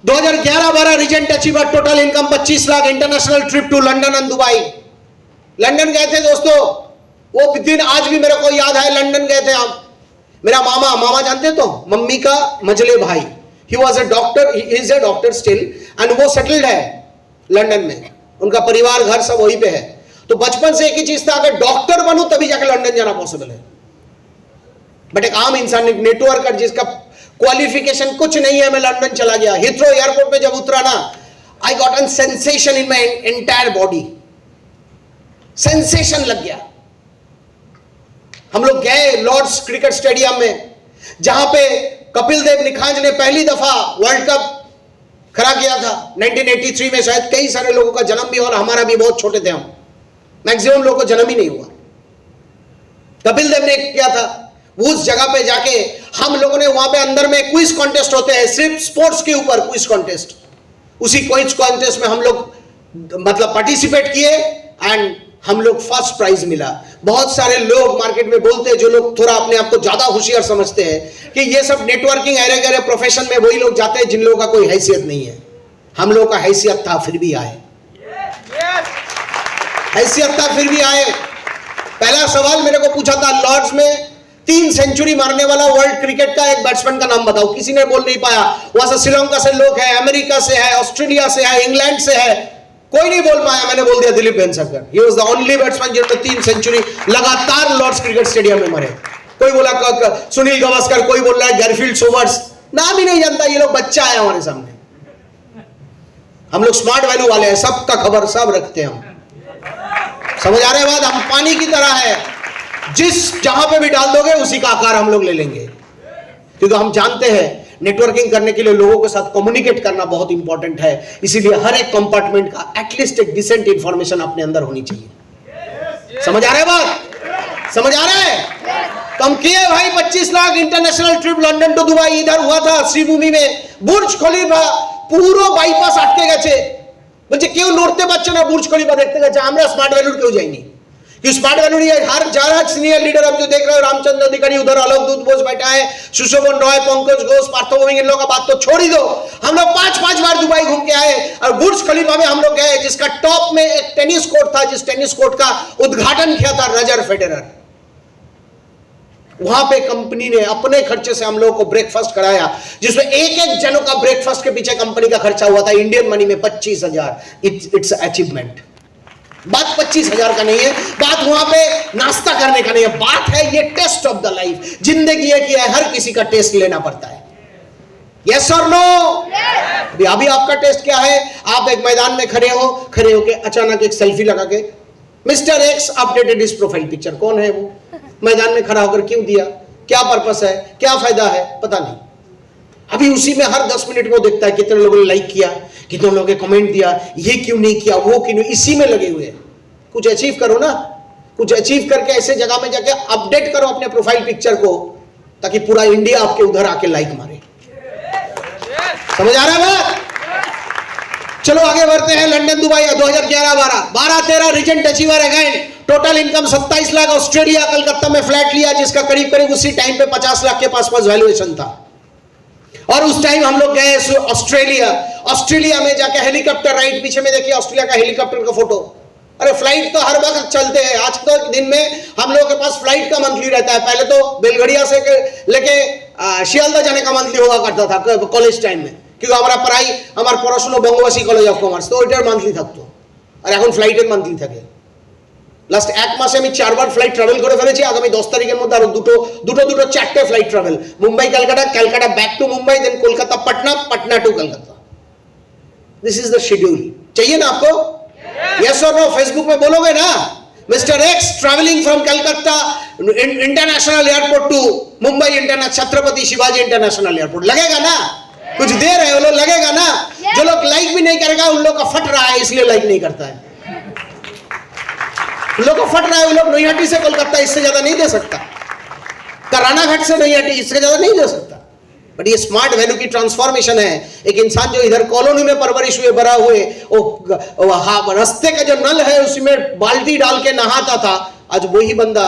A: 2011-12 regent achiever, total income 25 lakh, international trip to London and Dubai. London गए थे दोस्तों, वो दिन आज भी मेरे को याद है। लंदन गए थे हम, मेरा मामा जानते तो, मम्मी का मजले भाई, he was a doctor, he is a doctor still, and वो सेटल्ड है लंदन में, उनका परिवार घर सब वहीं पे है। तो बचपन से एक ही चीज था, अगर डॉक्टर बनूं तभी जाकर लंदन जाना पॉसिबल है। बट एक आम इंसान, एक नेटवर्कर जिसका क्वालिफिकेशन कुछ नहीं है, मैं लंदन चला गया। हिथ्रो एयरपोर्ट पे जब उतरा ना, I got an sensation in my entire body, sensation लग गया। हम लोग गए लॉर्ड्स क्रिकेट स्टेडियम में, जहां पे कपिल देव निखांज ने पहली दफा वर्ल्ड कप खड़ा किया था 1983 में। शायद कई सारे लोगों का जन्म भी, और हमारा भी, बहुत छोटे थे हम, मैक्सिमम लोगों को जन्म ही नहीं हुआ। कपिल देव ने किया था। उस जगह पे जाके हम लोगों ने, वहां पे अंदर में क्विज कॉन्टेस्ट होते हैं, सिर्फ स्पोर्ट्स के ऊपर क्विज कॉन्टेस्ट। उसी क्विज कॉन्टेस्ट में हम लोग मतलब पार्टिसिपेट किए, एंड हम लोग फर्स्ट प्राइज मिला। बहुत सारे लोग मार्केट में बोलते हैं, जो लोग थोड़ा अपने आप को ज्यादा होशियार समझते हैं, कि ये सब नेटवर्किंग अरे गरे प्रोफेशन में वही लोग जाते हैं जिन लोगों का कोई हैसियत नहीं है। हम लोगों का हैसियत था, फिर भी आए। हैसियत था, फिर भी आए। पहला सवाल मेरे को पूछा था लॉर्ड्स में, 3 सेंचुरी मारने वाला वर्ल्ड क्रिकेट का एक बैट्समैन का नाम बताओ। किसी ने बोल नहीं पाया। वहां से श्रीलंका से लोग हैं, अमेरिका से है, ऑस्ट्रेलिया से है, इंग्लैंड से है, कोई नहीं बोल पाया। मैंने बोल दिया Dilip Vengsarkar. He was the only batsman जिन्होंने 3 सेंचुरी लगातार लॉर्ड्स क्रिकेट स्टेडियम में मारे। कोई बोला सुनील गावस्कर, कोई बोल रहा है गैरफील्ड सोबर्स, नाम ही नहीं जानता। ये लोग बच्चा है हमारे सामने। हम लोग स्मार्ट वैल्यू वाले हैं, सबका खबर सब रखते हैं हम। समझ आ रहे हैं बात? हम पानी की तरह है, जिस जहां पे भी डाल दोगे उसी का आकार हम लोग ले लेंगे, क्योंकि हम जानते हैं नेटवर्किंग करने के लिए लोगों के साथ कम्युनिकेट करना बहुत इंपॉर्टेंट है। इसीलिए हर एक कंपार्टमेंट का एटलीस्ट एक डिसेंट इंफॉर्मेशन अपने अंदर होनी चाहिए। समझ आ रहा है बात? समझ आ रहा है? तो हम किए भाई 25 lakh international trip London to Dubai. इधर हुआ था श्रीभूमि में, बुर्ज खलीफा পুরো বাইপাস আটকে গেছে। বলছে কেউ নড়তে পারছে না, বুর্জ খলিফা দেখতে গেছে। আমরা স্মাर्ट वैल्यू কেউ যাইনি। कि स्मार्ट वैल्यू नहीं है। हर जरा सीनियर लीडर अब जो देख रहे हो, रामचंद्र अधिकारी उधर, आलोक दूत बोस बैठा है, सुशोभन रॉय, पंकज घोष, पार्थोभूमि, इन लोगों का बात तो छोड़ ही दो। हम लोग 5-5 बार दुबई घूम के आए, और बुर्ज खलीफा में हम लोग गए, जिसका टॉप में एक टेनिस कोर्ट था, जिस टेनिस कोर्ट का उद्घाटन किया था रजर फेडरर। वहां पे कंपनी ने अपने खर्चे से हम लोगों को ब्रेकफास्ट कराया, जिसमें एक जनों का ब्रेकफास्ट के पीछे कंपनी का खर्चा हुआ था इंडियन मनी में 25,000। It's achievement. बात 25,000 का नहीं है, बात वहां पे नाश्ता करने का नहीं है, बात है ये टेस्ट ऑफ द लाइफ। जिंदगी है कि हर किसी का टेस्ट लेना पड़ता है। यस और नो? अभी आपका टेस्ट क्या है? आप एक मैदान में खड़े हो के अचानक एक सेल्फी लगा के, मिस्टर एक्स अपडेटेड इस प्रोफाइल पिक्चर। कौन है वो? मैदान में खड़ा होकर क्यों दिया? क्या पर्पस है? क्या फायदा है? पता नहीं। अभी उसी में हर 10 मिनट में वो देखता है कितने लोगों ने लाइक किया, कितने लोगों ने कमेंट दिया, ये क्यों नहीं किया, वो क्यों नहीं। इसी में लगे हुए हैं। कुछ अचीव करो ना, कुछ अचीव करके ऐसे जगह में जाके अपडेट करो अपने प्रोफाइल पिक्चर को, ताकि पूरा इंडिया आपके उधर आके लाइक मारे। समझ आ रहा है बात? चलो आगे बढ़ते हैं। London Dubai 2011-12 12-13 regent achiever again. Total income 27 lakh. Australia Calcutta में फ्लैट लिया, जिसका करीब करीब उसी टाइम पे 50 लाख के पास वैल्यूएशन था। और उस टाइम हम लोग गए ऑस्ट्रेलिया में जाके हेलीकॉप्टर राइड। पीछे में देखिए ऑस्ट्रेलिया का हेलीकॉप्टर का फोटो। अरे फ्लाइट तो हर वक्त चलते हैं। आज के दिन में हम लोगों के पास फ्लाइट का मंथली रहता है। पहले तो बेलगड़िया से लेके शियालदा जाने का मंथली हुआ करता था कॉलेज टाइम में, क्योंकि हमारा पढ़ाई আমার পড়াশোনা বঙ্গবাসী কলেজ অফ কমার্স, তো ওইটার মান্থলি থাকতো। আর এখন ফ্লাইটের মান্থলি থাকে। লাস্ট এক মাসে আমি 4 বার ফ্লাইট ট্রাভেল করে ফেলেছি। আগামী 10 তারিখের মধ্যে আরো দুটো 4টে flight travel. Mumbai Calcutta back to Mumbai, then Kolkata Patna to Kolkata. This is the schedule. चाहिए ना आपको? यस और नो? फेसबुक में बोलोगे ना, mister X travelling from Calcutta international airport to Mumbai international Chhatrapati Shivaji international airport. लगेगा ना? कुछ दे रहे हो लोग, लगेगा ना? जो लोग लाइक भी नहीं करेगा उन लोग का फट रहा है, इसलिए लाइक नहीं करता है। उन लोग का फट रहा है, उन लोग नैयाटी से कोलकाता इससे ज्यादा नहीं दे सकता, कराना घाट से नैयाटी इससे ज्यादा नहीं दे सकता। बट ये स्मार्ट वैल्यू की ट्रांसफॉर्मेशन है। एक इंसान जो इधर कॉलोनी में परवरिश हुए, बड़ा हुए, वो रास्ते का जो नल है उसमें बाल्टी डाल के नहाता था, आज वही बंदा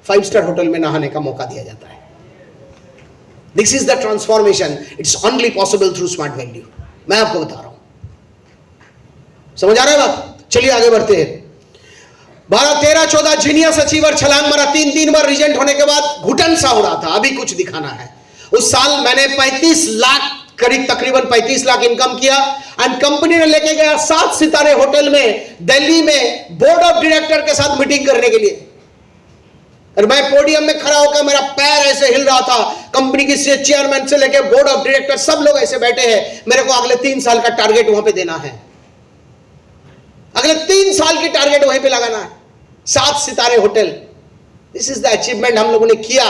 A: 5 स्टार होटल में नहाने का मौका दिया जाता है। This is the transformation, it's only possible through smart value. मैं आपको बता रहा हूं, समझ आ रहा है बात? चलिए आगे बढ़ते हैं। 12, 13, 14 जीनियस अचीवर छलांग मारा, 3 बार रिजेंट होने के बाद घुटन सा हो रहा था, अभी कुछ दिखाना है। उस साल मैंने 35 लाख, करीब तकरीबन 35 लाख इनकम किया एंड कंपनी ने लेके गया 7 सितारे होटल में दिल्ली में बोर्ड ऑफ डायरेक्टर के साथ मीटिंग करने के लिए। और मैं पोडियम में खड़ा होकर मेरा पैर ऐसे हिल रहा था, कंपनी की चेयरमैन से लेकर बोर्ड ऑफ डायरेक्टर सब लोग ऐसे बैठे हैं। मेरे को अगले 3 साल का टारगेट वहां पे देना है, अगले 3 साल की टारगेट वहीं पे लगाना है, 7 सितारे hotel. This is the achievement हम लोगों ने किया।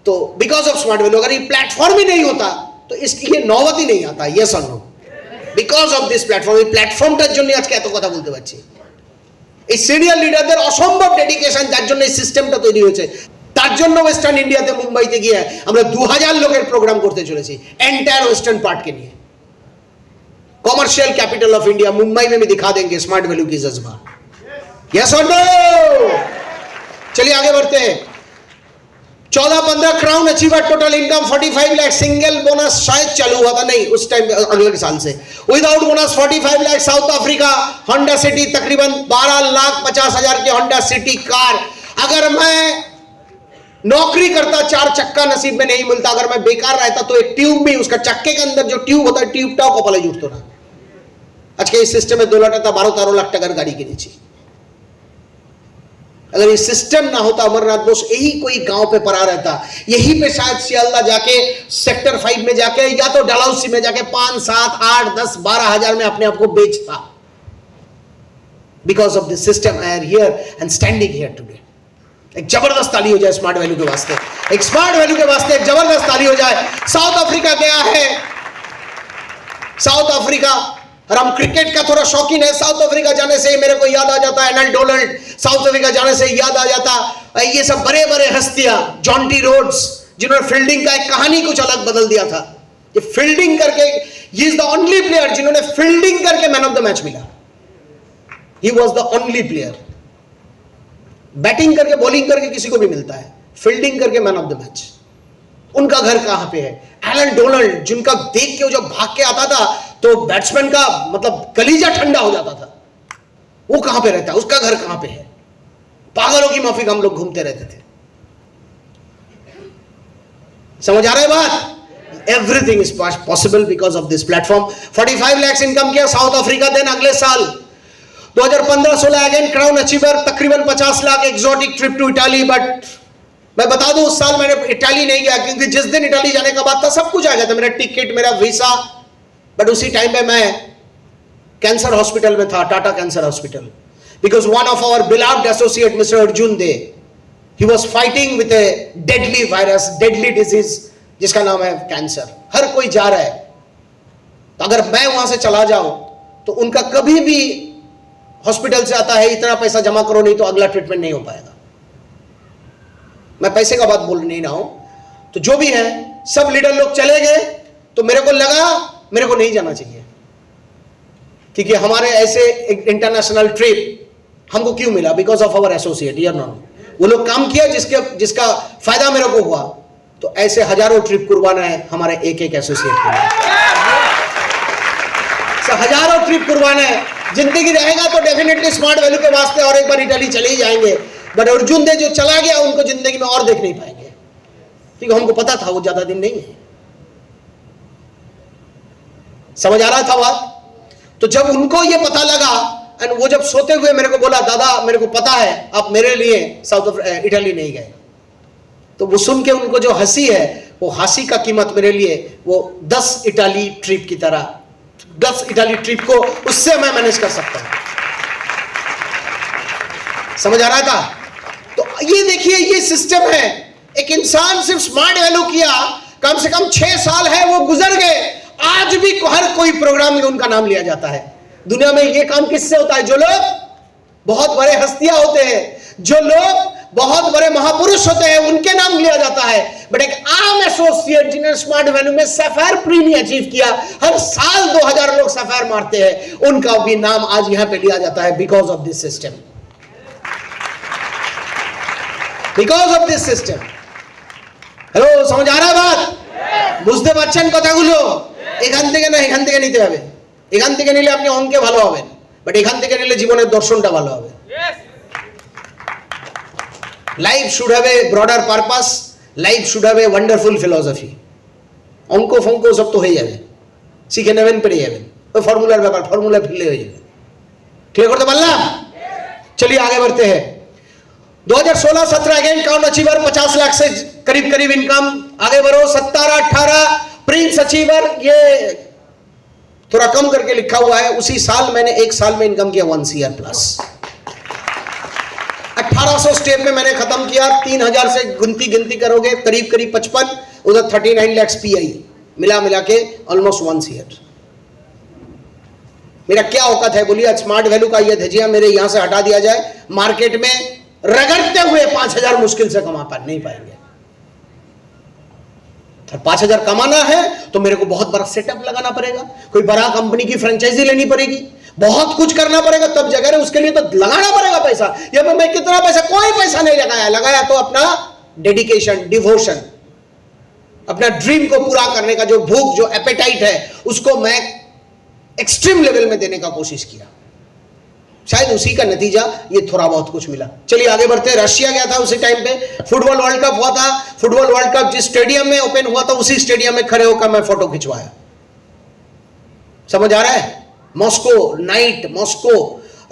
A: तो बिकॉज ऑफ स्मार्ट वैल्यू, अगर ये प्लेटफॉर्म ही नहीं होता तो इसकी ये नौबत ही नहीं आता। यस और no? Because of this platform, এই প্ল্যাটফর্মটার জন্য আজকে এত কথা বলতে পারছি। এই সিনিয়র লিডারদের অসম্ভব ডেডিকেশন, যার জন্য এই সিস্টেমটা তৈরি হয়েছে। তার জন্য ওয়েস্টার্ন ইন্ডিয়াতে মুম্বাইতে গিয়ে আমরা 2000 লোকের প্রোগ্রাম করতে চলেছি, এন্টায়ার ওয়েস্টার্ন পার্টকে নিয়ে। Commercial capital of India Mumbai में भी दिखा देंगे स्मार्ट वैल्यू की जज्बा। यस और नो? चलिए आगे बढ़ते हैं। 14-15 crown achiever, total income 45 lakh, single bonus शायद चालू हुआ था, नहीं उस टाइम, अगले साल से without bonus 45 lakh. South Africa, Honda city, तकरीबन 12,50,000 की होंडा सिटी कार। अगर मैं नौकरी करता, 4 चक्का नसीब में नहीं मिलता, अगर मैं बेकार रहता तो एक ट्यूब भी, उसका चक्के के अंदर जो ट्यूब होता है, ट्यूबটাও কপালে জুটতো না। আজকে এই সিস্টেমে 2 লাখ টাকা 12-13 লাখ টাকার গাড়ি কিনেছি। अगर ये सिस्टम ना होता, अमरनाथ बोस यही कोई गांव पे पड़ा रहता, यहीं पे शायद सियालदा जाके सेक्टर 5 में जाके या तो डलहौसी में जाके 5, 7, 8, 10, 12 हजार में अपने आप को बेचता। Because of this system I am here and standing here today. एक जबरदस्त ताली हो जाए स्मार्ट वैल्यू के वास्ते, एक स्मार्ट वैल्यू के वास्ते एक जबरदस्त ताली हो जाए। साउथ अफ्रीका गया है, साउथ अफ्रीका, और हम क्रिकेट का थोड़ा शौकीन है, साउथ अफ्रीका जाने से मेरे को याद आ जाता है एनएल डोनाल्ड, साउथ अफ्रीका जाने से याद आ जाता ये सब बड़े बड़े हस्तियां, जॉन्टी रोड्स, जिन्होंने फील्डिंग का एक कहानी कुछ अलग बदल दिया था। ये फील्डिंग करके, he is the only player जिन्होंने फील्डिंग करके मैन ऑफ द मैच मिला। He was the only player. Batting करके बॉलिंग करके किसी को भी मिलता है, फील्डिंग करके मैन ऑफ द मैच। उनका घर कहां पे है? एलन डोनाल्ड, जिनका देख के वो जब भाग के आता था तो बैट्समैन का मतलब कलीजा ठंडा हो जाता था, वो कहां पे रहता है? उसका घर कहां पे है? पागलों की माफिक हम लोग घूमते रहते थे। समझ आ रहा है बात? Everything is possible because of this platform. 45 lakh income किया साउथ अफ्रीका। देन अगले साल 2015-16 अगेन क्राउन अचीवर, तकरीबन 50 lakh, exotic trip to Italy. But मैं बता दूं, उस साल मैंने इटाली नहीं गया, क्योंकि जिस दिन इटाली जाने का बात था सब कुछ आ गया था, मेरा टिकट, मेरा वीसा। बट उसी टाइम पे मैं कैंसर हॉस्पिटल में था, Tata cancer hospital, because one of our beloved associate mister Arjun De, he was fighting with a deadly virus, deadly disease जिसका नाम है कैंसर। हर कोई जा रहा है, तो अगर मैं वहां से चला जाऊं तो उनका कभी भी हॉस्पिटल से आता है इतना पैसा जमा करो, नहीं तो अगला ट्रीटमेंट नहीं हो पाएगा। मैं पैसे का बात बोल नहीं रहा हूं। तो जो भी है, सब लीडर लोग चले गए, तो मेरे को लगा मेरे को नहीं जाना चाहिए, क्योंकि हमारे ऐसे इंटरनेशनल ट्रिप हमको क्यों मिला? Because of our associate. या नो, वो लोग काम किया जिसका फायदा मेरे को हुआ। तो ऐसे हजारों ट्रिप कुर्बाना है हमारे एक एसोसिएट के लिए, हजारों ट्रिप कुर्बाना है। जिंदगी रहेगा तो डेफिनेटली स्मार्ट वैल्यू के वास्ते और एक बार इटली चले ही जाएंगे। बट अर्जुन दे जो चला गया, उनको जिंदगी में और देख नहीं पाएंगे, क्योंकि हमको पता था वो ज्यादा दिन नहीं है। समझ आ रहा था बात? तो जब उनको ये पता लगा, एंड वो जब सोते हुए मेरे को बोला, दादा मेरे को पता है आप मेरे लिए इटली नहीं गए, तो वो सुन के उनको जो हंसी है, वो हंसी का कीमत मेरे लिए वो 10 इटाली ट्रिप की तरह, 10 इटाली ट्रिप को उससे मैं मैनेज कर सकता हूं। समझ आ रहा था? तो ये देखिए, ये सिस्टम है। एक इंसान सिर्फ स्मार्ट वैल्यू किया, कम से कम 6 साल है वो गुजर गए, आज भी हर कोई प्रोग्राम में उनका नाम लिया जाता है। दुनिया में ये काम किससे होता है? जो लोग बहुत बड़े हस्तियां होते हैं, जो लोग बहुत बड़े महापुरुष होते हैं, उनके नाम लिया जाता है, बट एक आम एसोसिएट जिन्हें स्मार्ट वैल्यू में सफायर प्रीमियम अचीव किया, हर साल 2000 लोग सफायर मारते हैं, उनका भी नाम आज यहां पे लिया जाता है because of this system, because of this system. Hello, समझ आ रहा है बात? बुझते পারছেন কথাগুলো? এখান থেকে না এখান থেকে নিতে হবে। এখান থেকে নিলে আপনি অঙ্কে ভালো হবেন, বাট এখান থেকে নিলে জীবনের দর্শনটা ভালো হবে। Life should have a broader purpose, life should have a wonderful philosophy. অঙ্ক ফঙ্ক সব তো হয়ে যাবে, শিখে নেবেন, পেরে যাবেন, ওই ফর্মুলার ব্যাপার, ফর্মুলা ফিরলে হয়ে যাবে। ক্লিয়ার করতে পারলাম? चलिए आगे बढ़ते हैं। 2016-17 अगेन काउंट अचीवर 50 लाख से करीब करीब इनकम। आगे बढ़ो 17-18 प्रिंस अचीवर, ये थोड़ा कम करके लिखा हुआ है, उसी साल मैंने एक साल में इनकम किया 1 CR प्लस। 1800 स्टेप में मैंने खत्म किया, 3000 से गिनती करोगे करीब करीब 55, उधर 39 लाख PI मिला के ऑलमोस्ट 1 CR। मेरा क्या औकात है बोलिए? स्मार्ट वैल्यू का ये धजिया मेरे यहां से हटा दिया जाए, मार्केट में रगड़ते हुए 5000 मुश्किल से कमा नहीं पाएंगे। 5000 कमाना है तो मेरे को बहुत बड़ा सेटअप लगाना पड़ेगा, कोई बड़ा कंपनी की फ्रेंचाइजी लेनी पड़ेगी, बहुत कुछ करना पड़ेगा, तब जगह उसके लिए तो लगाना पड़ेगा पैसा। ये मैं कितना पैसा? कोई पैसा नहीं लगाया तो अपना डेडिकेशन, डिवोशन, अपना ड्रीम को पूरा करने का जो भूख, जो एपेटाइट है, उसको मैं एक्सट्रीम लेवल में देने का कोशिश किया। शायद उसी का नतीजा ये थोड़ा बहुत कुछ मिला। चलिए आगे बढ़ते हैं। रशिया गया था उसी टाइम पे, फुटबॉल वर्ल्ड कप हुआ था। फुटबॉल वर्ल्ड कप जिस स्टेडियम में ओपन हुआ था, उसी स्टेडियम में खड़े होकर मैं फोटो खिंचवाया। समझ आ रहा है? मॉस्को नाइट, मॉस्को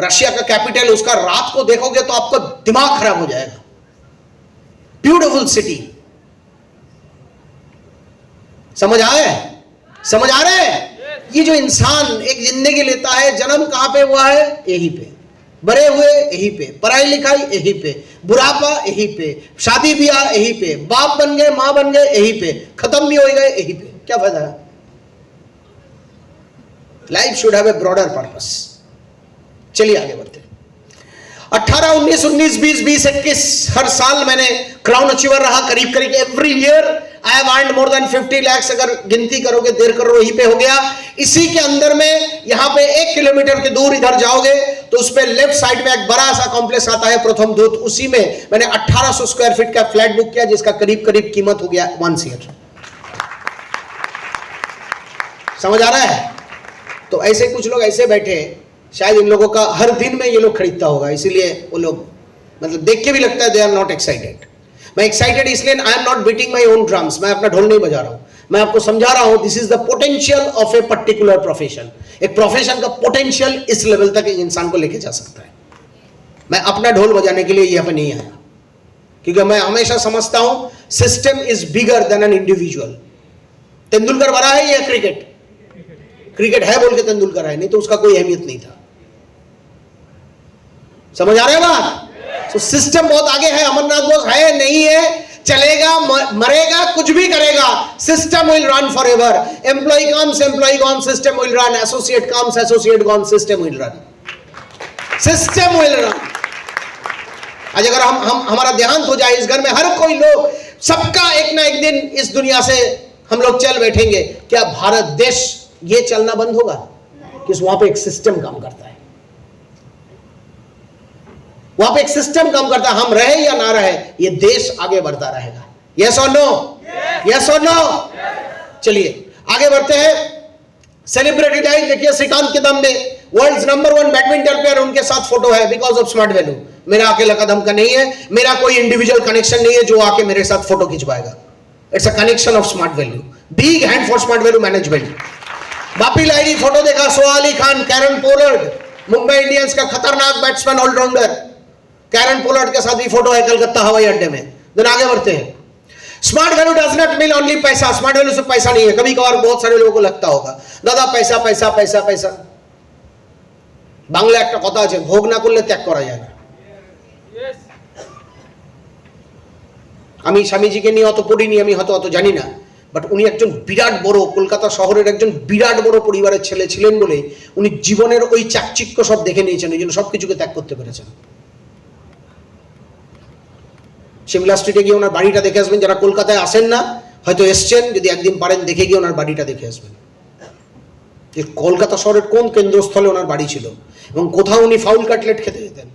A: रशिया का कैपिटल, उसका रात को देखोगे तो आपका दिमाग खराब हो जाएगा। Beautiful city. समझ आ रहा है? समझ आ रहा है? ये जो इंसान एक जिंदगी लेता है, जन्म कहां पे हुआ है? यहीं पे, बड़े हुए यहीं पे, पढ़ाई लिखाई यहीं पे, बुढ़ापा यहीं पे, शादी ब्याह यहीं पे, बाप बन गए, मां बन गए यहीं पे, खत्म भी हो गए यहीं पे। क्या फायदा है? Life should have a broader purpose. चलिए आगे बढ़ते। 18, 19, 19, 20, 20, 21 हर साल मैंने क्राउन अचीवर रहा, करीब करीब every year I have earned more than 50 lakh. अगर गिनती करोगे 1.5 करोड़ वहीं पे हो गया। इसी के अंदर में यहां पे 1 किलोमीटर के दूर इधर जाओगे तो उस पे लेफ्ट साइड में एक बड़ा सा कॉम्प्लेक्स आता है, प्रथम दूत। उसी में मैंने 1800 स्क्वायर फीट का फ्लैट बुक किया, जिसका करीब करीब कीमत हो गया 1 CR। समझ आ रहा है? तो ऐसे कुछ लोग ऐसे बैठे, शायद इन लोगों का हर दिन में ये लोग खरीदता होगा, इसीलिए वो लोग मतलब देख के भी लगता है दे आर नॉट एक्साइटेड। मैं एक्साइटेड इसलिए, I am not beating my own drums, मैं अपना ढोल नहीं बजा रहा हूं, मैं आपको समझा रहा हूं this is the potential of a particular profession. एक प्रोफेशन का पोटेंशियल इस लेवल तक एक इंसान को लेके जा सकता है। मैं अपना ढोल बजाने के लिए यहां पर नहीं आया, क्योंकि मैं हमेशा समझता हूं system is bigger than an individual. Tendulkar बना है या क्रिकेट? क्रिकेट है बोल के तेंदुलकर है, नहीं तो उसका कोई अहमियत नहीं था। समझ आ रहा है बात? तो सिस्टम बहुत आगे है। अमरनाथ बोस है, नहीं है, चलेगा, मरेगा, कुछ भी करेगा, system will run for ever. Employ comes, employ gone, system will run. Associate comes, associate gone, system will run. System will run. आज अगर हम हमारा देहांत हो जाए इस घर में, हर कोई लोग, सबका एक ना एक दिन इस दुनिया से हम लोग चल बैठेंगे, क्या भारत देश ये चलना बंद होगा? कि वहां पे एक सिस्टम काम करता है, वहां पे एक सिस्टम काम करता है। हम रहे या ना रहे, ये देश आगे बढ़ता रहेगा। यस और नो? यस और नो? चलिए आगे बढ़ते हैं। सेलिब्रिटी लाइफ देखिए, श्रीकांत के दम में वर्ल्ड नंबर 1 बैडमिंटन प्लेयर, उनके साथ फोटो है बिकॉज ऑफ स्मार्ट वैल्यू। मेरा अकेला कदम का नहीं है, मेरा कोई इंडिविजुअल कनेक्शन नहीं है जो आके मेरे साथ फोटो खिंचवाएगा। It's a connection of smart value. Big hand for smart value management. Bappi Lahiri photo देखा, Soha Ali Khan, Kieron Pollard, Mumbai Indians का खतरनाक बैट्समैन, ऑलराउंडर कैरन पोलार्ड के साथ भी फोटो है कलकत्ता हवाई अड्डे में। दिन आगे बढ़ते हैं। Smart value does not mean only पैसा। स्मार्ट वैल्यू से पैसा नहीं है। कभी कभार बहुत सारे लोगों को लगता होगा दादा पैसा पैसा पैसा पैसा। बांग्ला एक कथा है, भोग ना करले त्याग करा जाए ना। আমি স্বামীজিকে নিয়ে অত পড়িনি, আমি হয়তো অত জানি না, বাট উনি একজন বিরাট বড় কলকাতা শহরের একজন বিরাট বড় পরিবারের ছেলে ছিলেন বলে উনি জীবনের ওই চাকচিক্য সব দেখে নিয়েছেন, এই জন্য সবকিছুকে ত্যাগ করতে পেরেছেন। সিমলা স্ট্রিটে গিয়ে ওনার বাড়িটা দেখে আসবেন। যারা কলকাতায় আসেন না, হয়তো এসছেন, যদি একদিন পারেন দেখে গিয়ে ওনার বাড়িটা দেখে আসবেন, যে কলকাতা শহরের কোন কেন্দ্রস্থলে ওনার বাড়ি ছিল এবং কোথাও উনি ফাউল কাটলেট খেতে যেতেন।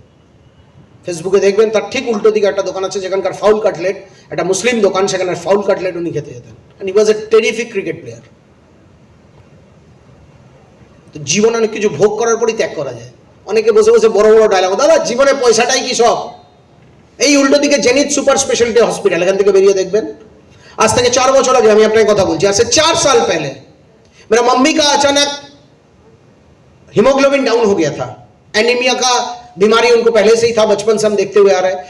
A: ফেসবুকে দেখবেন তার ঠিক উল্টো দিকে একটা দোকান আছে যেখানকার ফাউল কাটলেট, একটা মুসলিম দোকান, সেখানে ফাউল কাটলেট উনি খেতে যেতেন। And he was a terrific cricket player. তো জীবনে অনেক কিছু ভোগ করার পরই ত্যাগ করা যায়। অনেকে বসে বসে বড় বড় ডায়লগ, দাদা জীবনে পয়সাটাই কি সব? এই উল্টো দিকে জেনিথ সুপার স্পেশালিটি হসপিটাল, এখান থেকে বেরিয়ে দেখবেন। आज থেকে 4 বছর আগে আমি আপনাকে কথা বলছি, आज से 4 साल पहले मेरा मम्मी का अचानक हीमोग्लोबिन डाउन हो गया था। एनीमिया का बीमारी उनको पहले से ही था, बचपन से हम देखते हुए आ रहे हैं।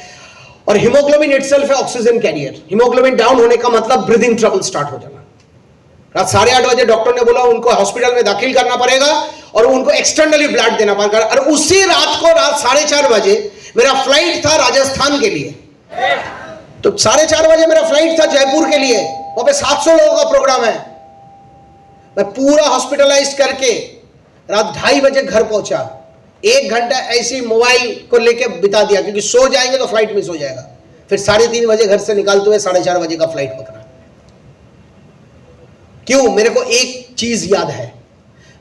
A: और हीमोग्लोबिन इटसेल्फ है ऑक्सीजन कैरियर। हीमोग्लोबिन डाउन होने का मतलब ब्रीदिंग ट्रबल स्टार्ट हो जाना। रात 8:30 बजे डॉक्टर ने बोला उनको हॉस्पिटल में दाखिल करना पड़ेगा और उनको एक्सटर्नली ब्लड देना पड़ेगा। और उसी रात को रात 4:30 बजे मेरा फ्लाइट था राजस्थान के लिए। तो 4:30 बजे मेरा फ्लाइट था जयपुर के लिए, वहां पे 700 लोगों का प्रोग्राम है। मैं पूरा हॉस्पिटलाइज करके रात 2:30 बजे घर पहुंचा। 1 घंटा ऐसी मोबाइल को लेके बिता दिया, क्योंकि सो जाएंगे तो फ्लाइट मिस हो जाएगा। फिर 3:30 बजे घर से निकालते हुए 4:30 बजे का फ्लाइट पकड़ा। क्यों? मेरे को एक चीज याद है,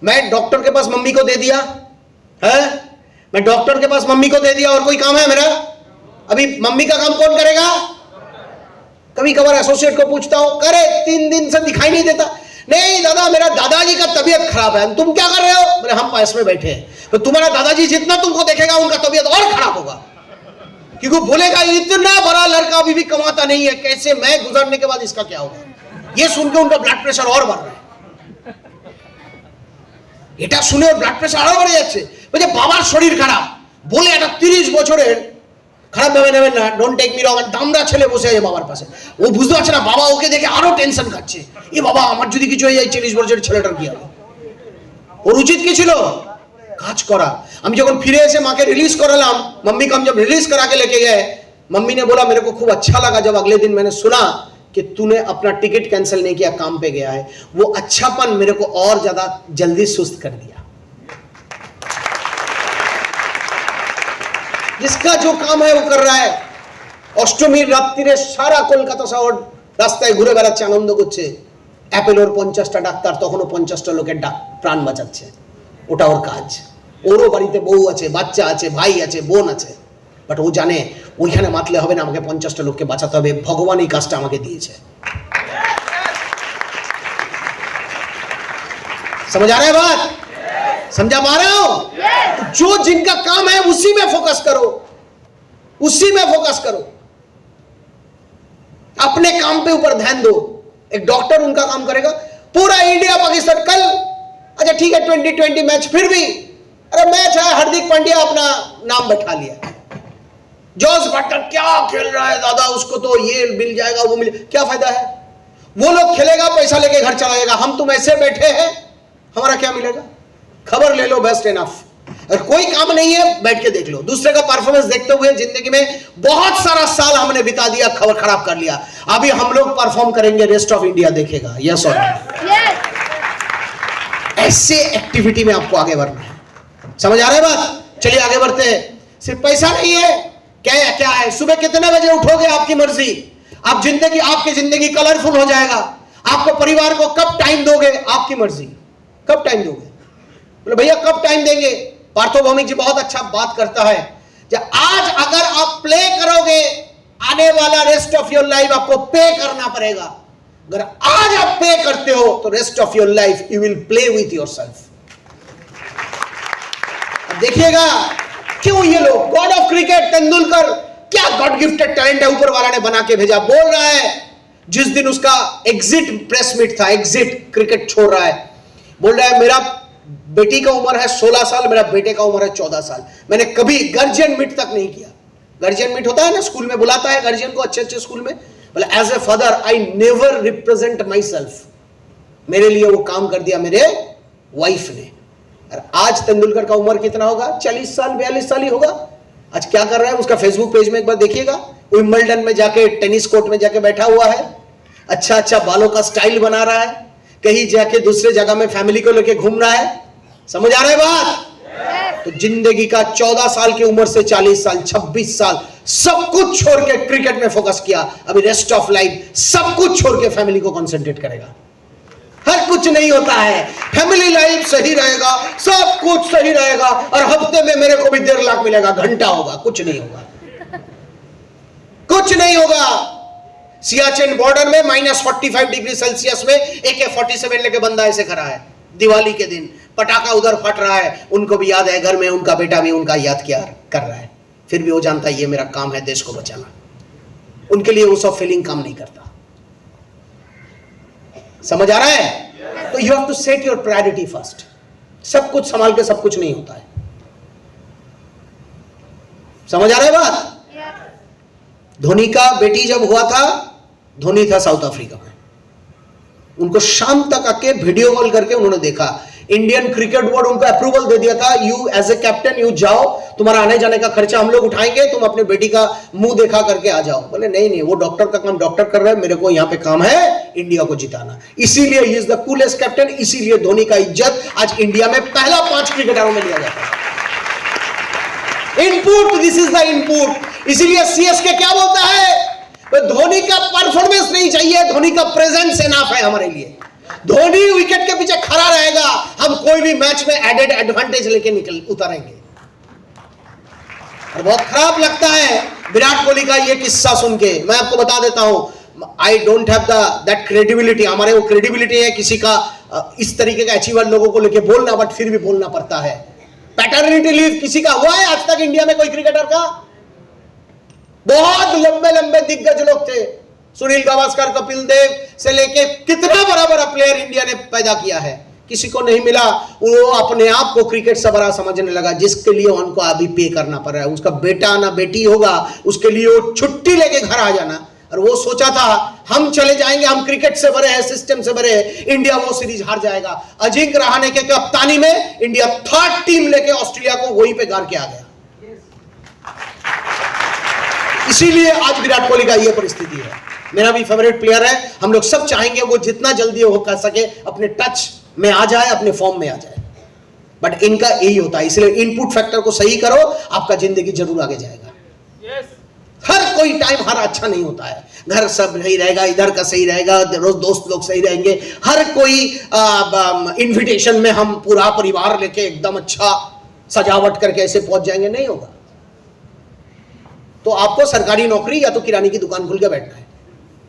A: मैं डॉक्टर के पास मम्मी को दे दिया है, मैं डॉक्टर के पास मम्मी को दे दिया, और कोई काम है मेरा? अभी मम्मी का काम कौन करेगा? कभी कभार एसोसिएट को पूछता हूं, करे 3 दिन से दिखाई नहीं देता। नहीं दादा, मेरा दादाजी का तबीयत खराब है। तुम क्या कर रहे हो? बोले हम पास में बैठे हैं। तो तुम्हारा दादाजी जितना तुमको देखेगा उनका तबीयत और खराब होगा, क्योंकि बोलेगा इतना बड़ा लड़का अभी भी कमाता नहीं है, कैसे मैं गुजरने के बाद इसका क्या होगा? ये सुन के उनका ब्लड प्रेशर और बढ़ रहा है। এটা শুনে ব্লাড প্রেসার আরো বেড়ে যাচ্ছে। বলে বাবার শরীর খারাপ, বলে একটা 30 বছরের, খারাপ ভাবে নেবেন না, ডোন্ট টেক মি রং, দামড়া ছেলে বসে আছে বাবার পাশে। ও বুঝতে পারছে না বাবা ওকে দেখে আরো টেনশন খাচ্ছে। এ বাবা আমার যদি কিছু হয়ে যায় 40 বছরের ছেলেটার কি হবে? ওর উচিত কি ছিল? কাজ করা। আমি যখন ফিরে এসে মাকে রিलीज करालाम, मम्मी को हम जब रिलीज करा के लेके गए, मम्मी ने बोला मेरे को खूब अच्छा लगा जब अगले दिन मैंने सुना कि तूने अपना टिकट कैंसिल नहीं किया, काम पे गया है। वो अच्छापन मेरे को और ज्यादा जल्दी सुस्त कर दिया। जिसका जो काम है वो कर रहा है। অষ্টমীর রাত্রিরে সারা কলকাতা শহর রাস্তায় ঘুরে বেড়াচ্ছে, আনন্দ করছে। অ্যাপেলোর 50টা ডাক্তার তখনও 50টা লোকের প্রাণ বাঁচাচ্ছে। ওটা ওর কাজ। ওরও বাড়িতে বউ আছে, বাচ্চা আছে, ভাই আছে, বোন আছে, বাট ও জানে ওইখানে মাতলে হবে না, আমাকে 50টা লোককে বাঁচাতে হবে। ভগবান এই কাজটা আমাকে দিয়েছে। समझ आ रहा है बात? समझा पा रहे हो? जो जिनका काम है उसी में फोकस करो, उसी में फोकस करो, अपने काम पे ऊपर ध्यान दो। एक डॉक्टर उनका काम करेगा, पूरा इंडिया पाकिस्तान कल, अच्छा ठीक है 2020 मैच, फिर भी अरे मैच है, हार्दिक पांड्या अपना नाम बैठा लिया, जॉस बटलर क्या खेल रहा है दादा, उसको तो ये मिल जाएगा वो मिल, क्या फायदा है? वो लोग खेलेगा, पैसा लेके घर चला जाएगा, हम तुम ऐसे बैठे हैं, हमारा क्या मिलेगा? खबर ले लो, बेस्ट इनफ। अगर कोई काम नहीं है बैठ के देख लो। दूसरे का परफॉर्मेंस देखते हुए जिंदगी में बहुत सारा साल हमने बिता दिया, खबर खराब कर लिया। अभी हम लोग परफॉर्म करेंगे, रेस्ट ऑफ इंडिया देखेगा। यस और नो? ऐसे एक्टिविटी में आपको आगे बढ़ना है। समझ आ रहा है बात? चलिए आगे बढ़ते हैं। सिर्फ पैसा नहीं है, क्या है? सुबह कितने बजे उठोगे आपकी मर्जी। आप जिंदगी, आपकी जिंदगी कलरफुल हो जाएगा। आपको परिवार को कब टाइम दोगे आपकी मर्जी। कब टाइम दोगे? बोले भैया कब टाइम देंगे? पार्थो भौमिक जी बहुत अच्छा बात करता है, जब आज अगर आप प्ले करोगे, आने वाला रेस्ट ऑफ योर लाइफ आपको पे करना पड़ेगा। अगर आज आप पे करते हो तो rest of your life you will play with yourself. अब देखिएगा क्यों ये लोग, गॉड ऑफ क्रिकेट तेंदुलकर, क्या गॉड गिफ्टेड टैलेंट है, ऊपर वाला ने बना के भेजा। बोल रहा है जिस दिन उसका एग्जिट प्रेस मीट था, एग्जिट क्रिकेट छोड़ रहा है, बोल रहा है मेरा बेटी का उम्र है 16 साल, मेरा बेटे का उम्र है 14 साल, मैंने कभी गार्जियन मीट तक नहीं किया। गार्जियन मीट होता है ना, स्कूल में बुलाता है गार्जियन को, अच्छे अच्छे स्कूल में। बोले as a father I never represent my self, मेरे लिए वो काम कर दिया मेरे वाइफ ने। और आज तेंदुलकर का उम्र कितना होगा? 40 साल 42 साल ही होगा। आज क्या कर रहा है उसका फेसबुक पेज में एक बार देखिएगा। विंबलडन में जाके टेनिस कोर्ट में जाके बैठा हुआ है, अच्छा अच्छा बालों का स्टाइल बना रहा है, कहीं जाके दूसरे जगह में फैमिली को लेके घूम रहा है। समझ आ रहा है बात? तो जिंदगी का 14 साल की उम्र से 40 साल, 26 साल, सब कुछ छोड़ के क्रिकेट में फोकस किया, अभी रेस्ट ऑफ लाइफ सब कुछ छोड़ के फैमिली को कंसंट्रेट करेगा। हर कुछ नहीं होता है, फैमिली लाइफ सही रहेगा, सब कुछ सही रहेगा, और हफ्ते में मेरे को भी 1.5 लाख मिलेगा, घंटा होगा, कुछ नहीं होगा, कुछ नहीं होगा। सियाचिन बॉर्डर में -45 डिग्री सेल्सियस में AK-47 लेके बंदा ऐसे खड़ा है, दिवाली के दिन पटाखा उधर फट रहा है, उनको भी याद है, घर में उनका बेटा भी उनका याद किया कर रहा है, फिर भी वो जानता है ये मेरा काम है देश को बचाना। उनके लिए वो सब फीलिंग काम नहीं करता। समझ आ रहा है? तो you have to set your priority first. सब कुछ संभाल के सब कुछ नहीं होता है। समझ आ रहा है बात? धोनी का बेटी जब हुआ था, धोनी था साउथ अफ्रीका में, उनको शाम तक आके वीडियो कॉल करके उन्होंने देखा। इंडियन क्रिकेट बोर्ड उनको अप्रूवल दे दिया था, you as a captain you जाओ, तुम्हारा आने जाने का खर्चा हम लोग उठाएंगे, तुम अपने बेटी का मुंह देखा करके आ जाओ। बोले नहीं नहीं, वो डॉक्टर का काम डॉक्टर कर रहे हैं, मेरे को यहाँ पे काम है इंडिया को जिताना। इसीलिए he is the coolest captain, इसीलिए धोनी का इज्जत आज इंडिया में पहला 5 क्रिकेटरों में लिया जाता है। Input, this is the input. इसीलिए सीएसके क्या बोलता है, धोनी का परफॉर्मेंस नहीं चाहिए, धोनी का प्रेजेंस इनफ है हमारे लिए। धोनी विकेट के पीछे खड़ा रहेगा, हम कोई भी मैच में एडेड एडवांटेज लेके निकल उतारेंगे। और बहुत खराब लगता है विराट कोहली का ये किस्सा सुन के। मैं आपको बता देता हूं, I don't have that credibility, हमारे वो क्रेडिबिलिटी है किसी का इस तरीके का अचीवर लोगों को लेके बोलना, बट फिर भी बोलना पड़ता है। पैटर्निटी लीव किसी का हुआ है आज तक इंडिया में कोई क्रिकेटर का? बहुत लंबे लंबे दिग्गज लोग थे, सुनील गावस्कर, कपिल देव से लेके कितना बड़ा बड़ा प्लेयर इंडिया ने पैदा किया है, किसी को नहीं मिला। वो अपने आप को क्रिकेट से बड़ा समझने लगा, जिसके लिए उनको अभी पे करना पड़ रहा है। उसका बेटा ना बेटी होगा, उसके लिए वो छुट्टी लेके घर आ जाना। और वो सोचा था हम चले जाएंगे, हम क्रिकेट से बड़े हैं, सिस्टम से बड़े हैं, इंडिया वो सीरीज हार जाएगा। अजिंक्य रहाणे के कप्तानी में इंडिया 3rd टीम लेके ऑस्ट्रेलिया को वहीं पे गार के आ गया। इसीलिए आज विराट कोहली का यह परिस्थिति है। मेरा भी फेवरेट प्लेयर है, हम लोग सब चाहेंगे वो जितना जल्दी हो कर सके अपने टच में आ जाए, अपने फॉर्म में आ जाए, बट इनका यही होता है। इसलिए इनपुट फैक्टर को सही करो, आपका जिंदगी जरूर आगे जाएगा। हर कोई टाइम हर अच्छा नहीं होता है, घर सब सही रहेगा, इधर का सही रहेगा, रोज दोस्त लोग सही रहेंगे, हर कोई इन्विटेशन में हम पूरा परिवार लेके एकदम अच्छा सजावट करके ऐसे पहुंच जाएंगे, नहीं होगा। तो आपको सरकारी नौकरी या तो किराने की दुकान खुल के बैठना है,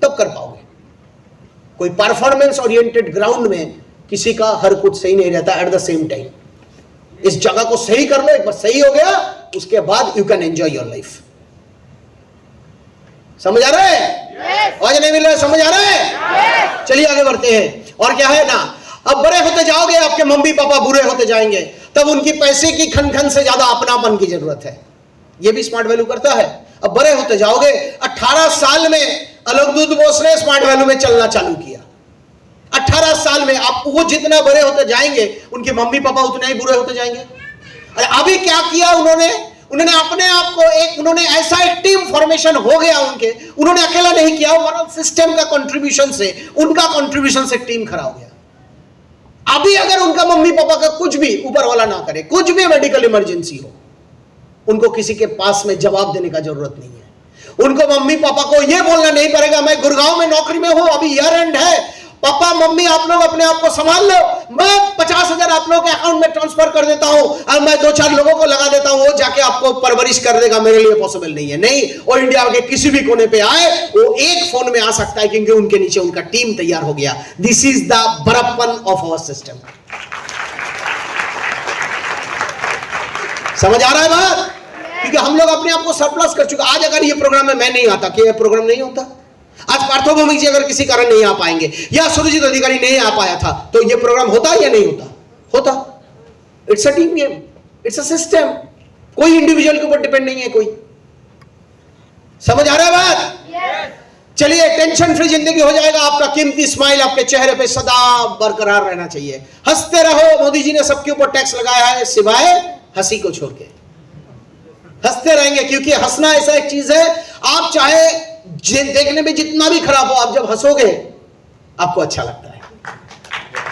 A: तब कर पाओगे। कोई परफॉर्मेंस ओरिएंटेड ग्राउंड में किसी का हर कुछ सही नहीं रहता एट द सेम टाइम। इस जगह को सही कर लो, एक बार सही हो गया उसके बाद you can enjoy your life. समझ आ रहा है? आज नहीं मिल रहा है, समझ आ रहा है? चलिए आगे बढ़ते हैं। और क्या है ना, अब बड़े होते जाओगे, आपके मम्मी पापा बूढ़े होते जाएंगे, तब उनकी पैसे की खन से ज्यादा अपनापन की जरूरत है। यह भी स्मार्ट वैल्यू करता है। अब बड़े होते जाओगे, 18 साल में अलग बोस ने स्मार्ट वैल्यू में चलना चालू किया। 18 साल में आप वो जितना बड़े होते जाएंगे, उनके मम्मी पापा उतने ही बुरे होते जाएंगे। अरे अभी क्या किया उन्होंने अपने आप को उन्होंने ऐसा एक टीम फॉर्मेशन हो गया उन्होंने अकेला नहीं किया, ओवरऑल सिस्टम का कंट्रीब्यूशन से, उनका कंट्रीब्यूशन से टीम खड़ा हो गया। अभी अगर उनका मम्मी पापा का कुछ भी ऊपर वाला ना करे, कुछ भी मेडिकल इमरजेंसी हो, उनको किसी के पास में जवाब देने का जरूरत नहीं है। उनको मम्मी पापा को यह बोलना नहीं पड़ेगा मैं गुड़गांव में नौकरी में हूं, अभी ईयर एंड है, पापा मम्मी आप लोग अपने आप को संभाल लो, मैं 50,000 आप लोगों के अकाउंट में ट्रांसफर कर देता हूं और मैं 2-4 लोगों को लगा देता हूं, वो जाके आपको परवरिश कर देगा। मेरे लिए पॉसिबल नहीं है। नहीं, वो इंडिया के किसी भी कोने पे आए, वो एक फोन में आ सकता है, क्योंकि उनके नीचे उनका टीम तैयार हो गया। दिस इज द बड़प्पन ऑफ आवर सिस्टम। समझ आ रहा है बात? क्योंकि हम लोग अपने आप को सरप्लस कर चुके। आज अगर ये प्रोग्राम में मैं नहीं आता, कि ये प्रोग्राम नहीं होता, आज पार्थोभौमिक जी अगर किसी कारण नहीं आ पाएंगे या सुरजीत अधिकारी नहीं आ पाया था, तो ये प्रोग्राम होता या नहीं होता? होता। It's a team game, it's a system. कोई इंडिविजुअल के ऊपर डिपेंड नहीं है कोई। समझ आ रहा है बात? चलिए, टेंशन फ्री जिंदगी हो जाएगा। आपका कीमती स्माइल आपके चेहरे पे सदा बरकरार रहना चाहिए। हंसते रहो। मोदी जी ने सबके ऊपर टैक्स लगाया है सिवाय हंसी को छोड़ के। हंसते रहेंगे, क्योंकि हंसना ऐसा एक चीज है, आप चाहे देखने में जितना भी खराब हो, आप जब हंसोगे आपको अच्छा लगता है।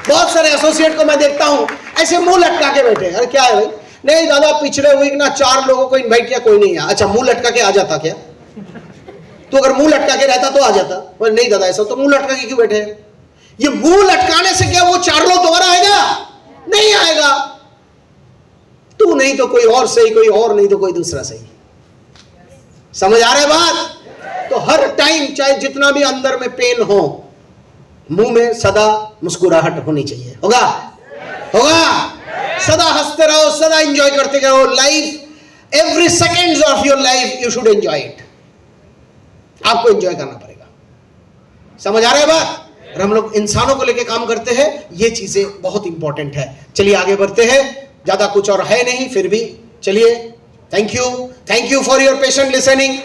A: बहुत सारे एसोसिएट को मैं देखता हूं ऐसे मुंह लटका के बैठे। अरे क्या है भाई, नहीं दादा, पिछले वीक ना 4 लोगों को इनवाइट किया, कोई नहीं आया। अच्छा, मुंह लटका के आ जाता क्या? तो अगर मुंह लटका के रहता तो आ जाता, पर नहीं दादा ऐसा, तो मुंह लटका के क्यों बैठे? ये मुंह लटकाने से क्या वो 4 लोग दोबारा आएगा? नहीं आएगा। तू नहीं तो कोई और सही, कोई और नहीं तो कोई दूसरा सही। समझ आ रहा है बात? तो हर टाइम चाहे जितना भी अंदर में पेन हो, मुंह में सदा मुस्कुराहट होनी चाहिए। होगा? होगा? सदा हंसते रहो, सदा एंजॉय करते रहो life. Every second of your life you should enjoy it. आपको एंजॉय करना पड़ेगा। समझ आ रहा है बात? और हम लोग इंसानों को लेके काम करते हैं, ये चीजें बहुत इंपॉर्टेंट है। चलिए आगे बढ़ते हैं, ज्यादा कुछ और है नहीं, फिर भी चलिए। Thank you for your patient listening.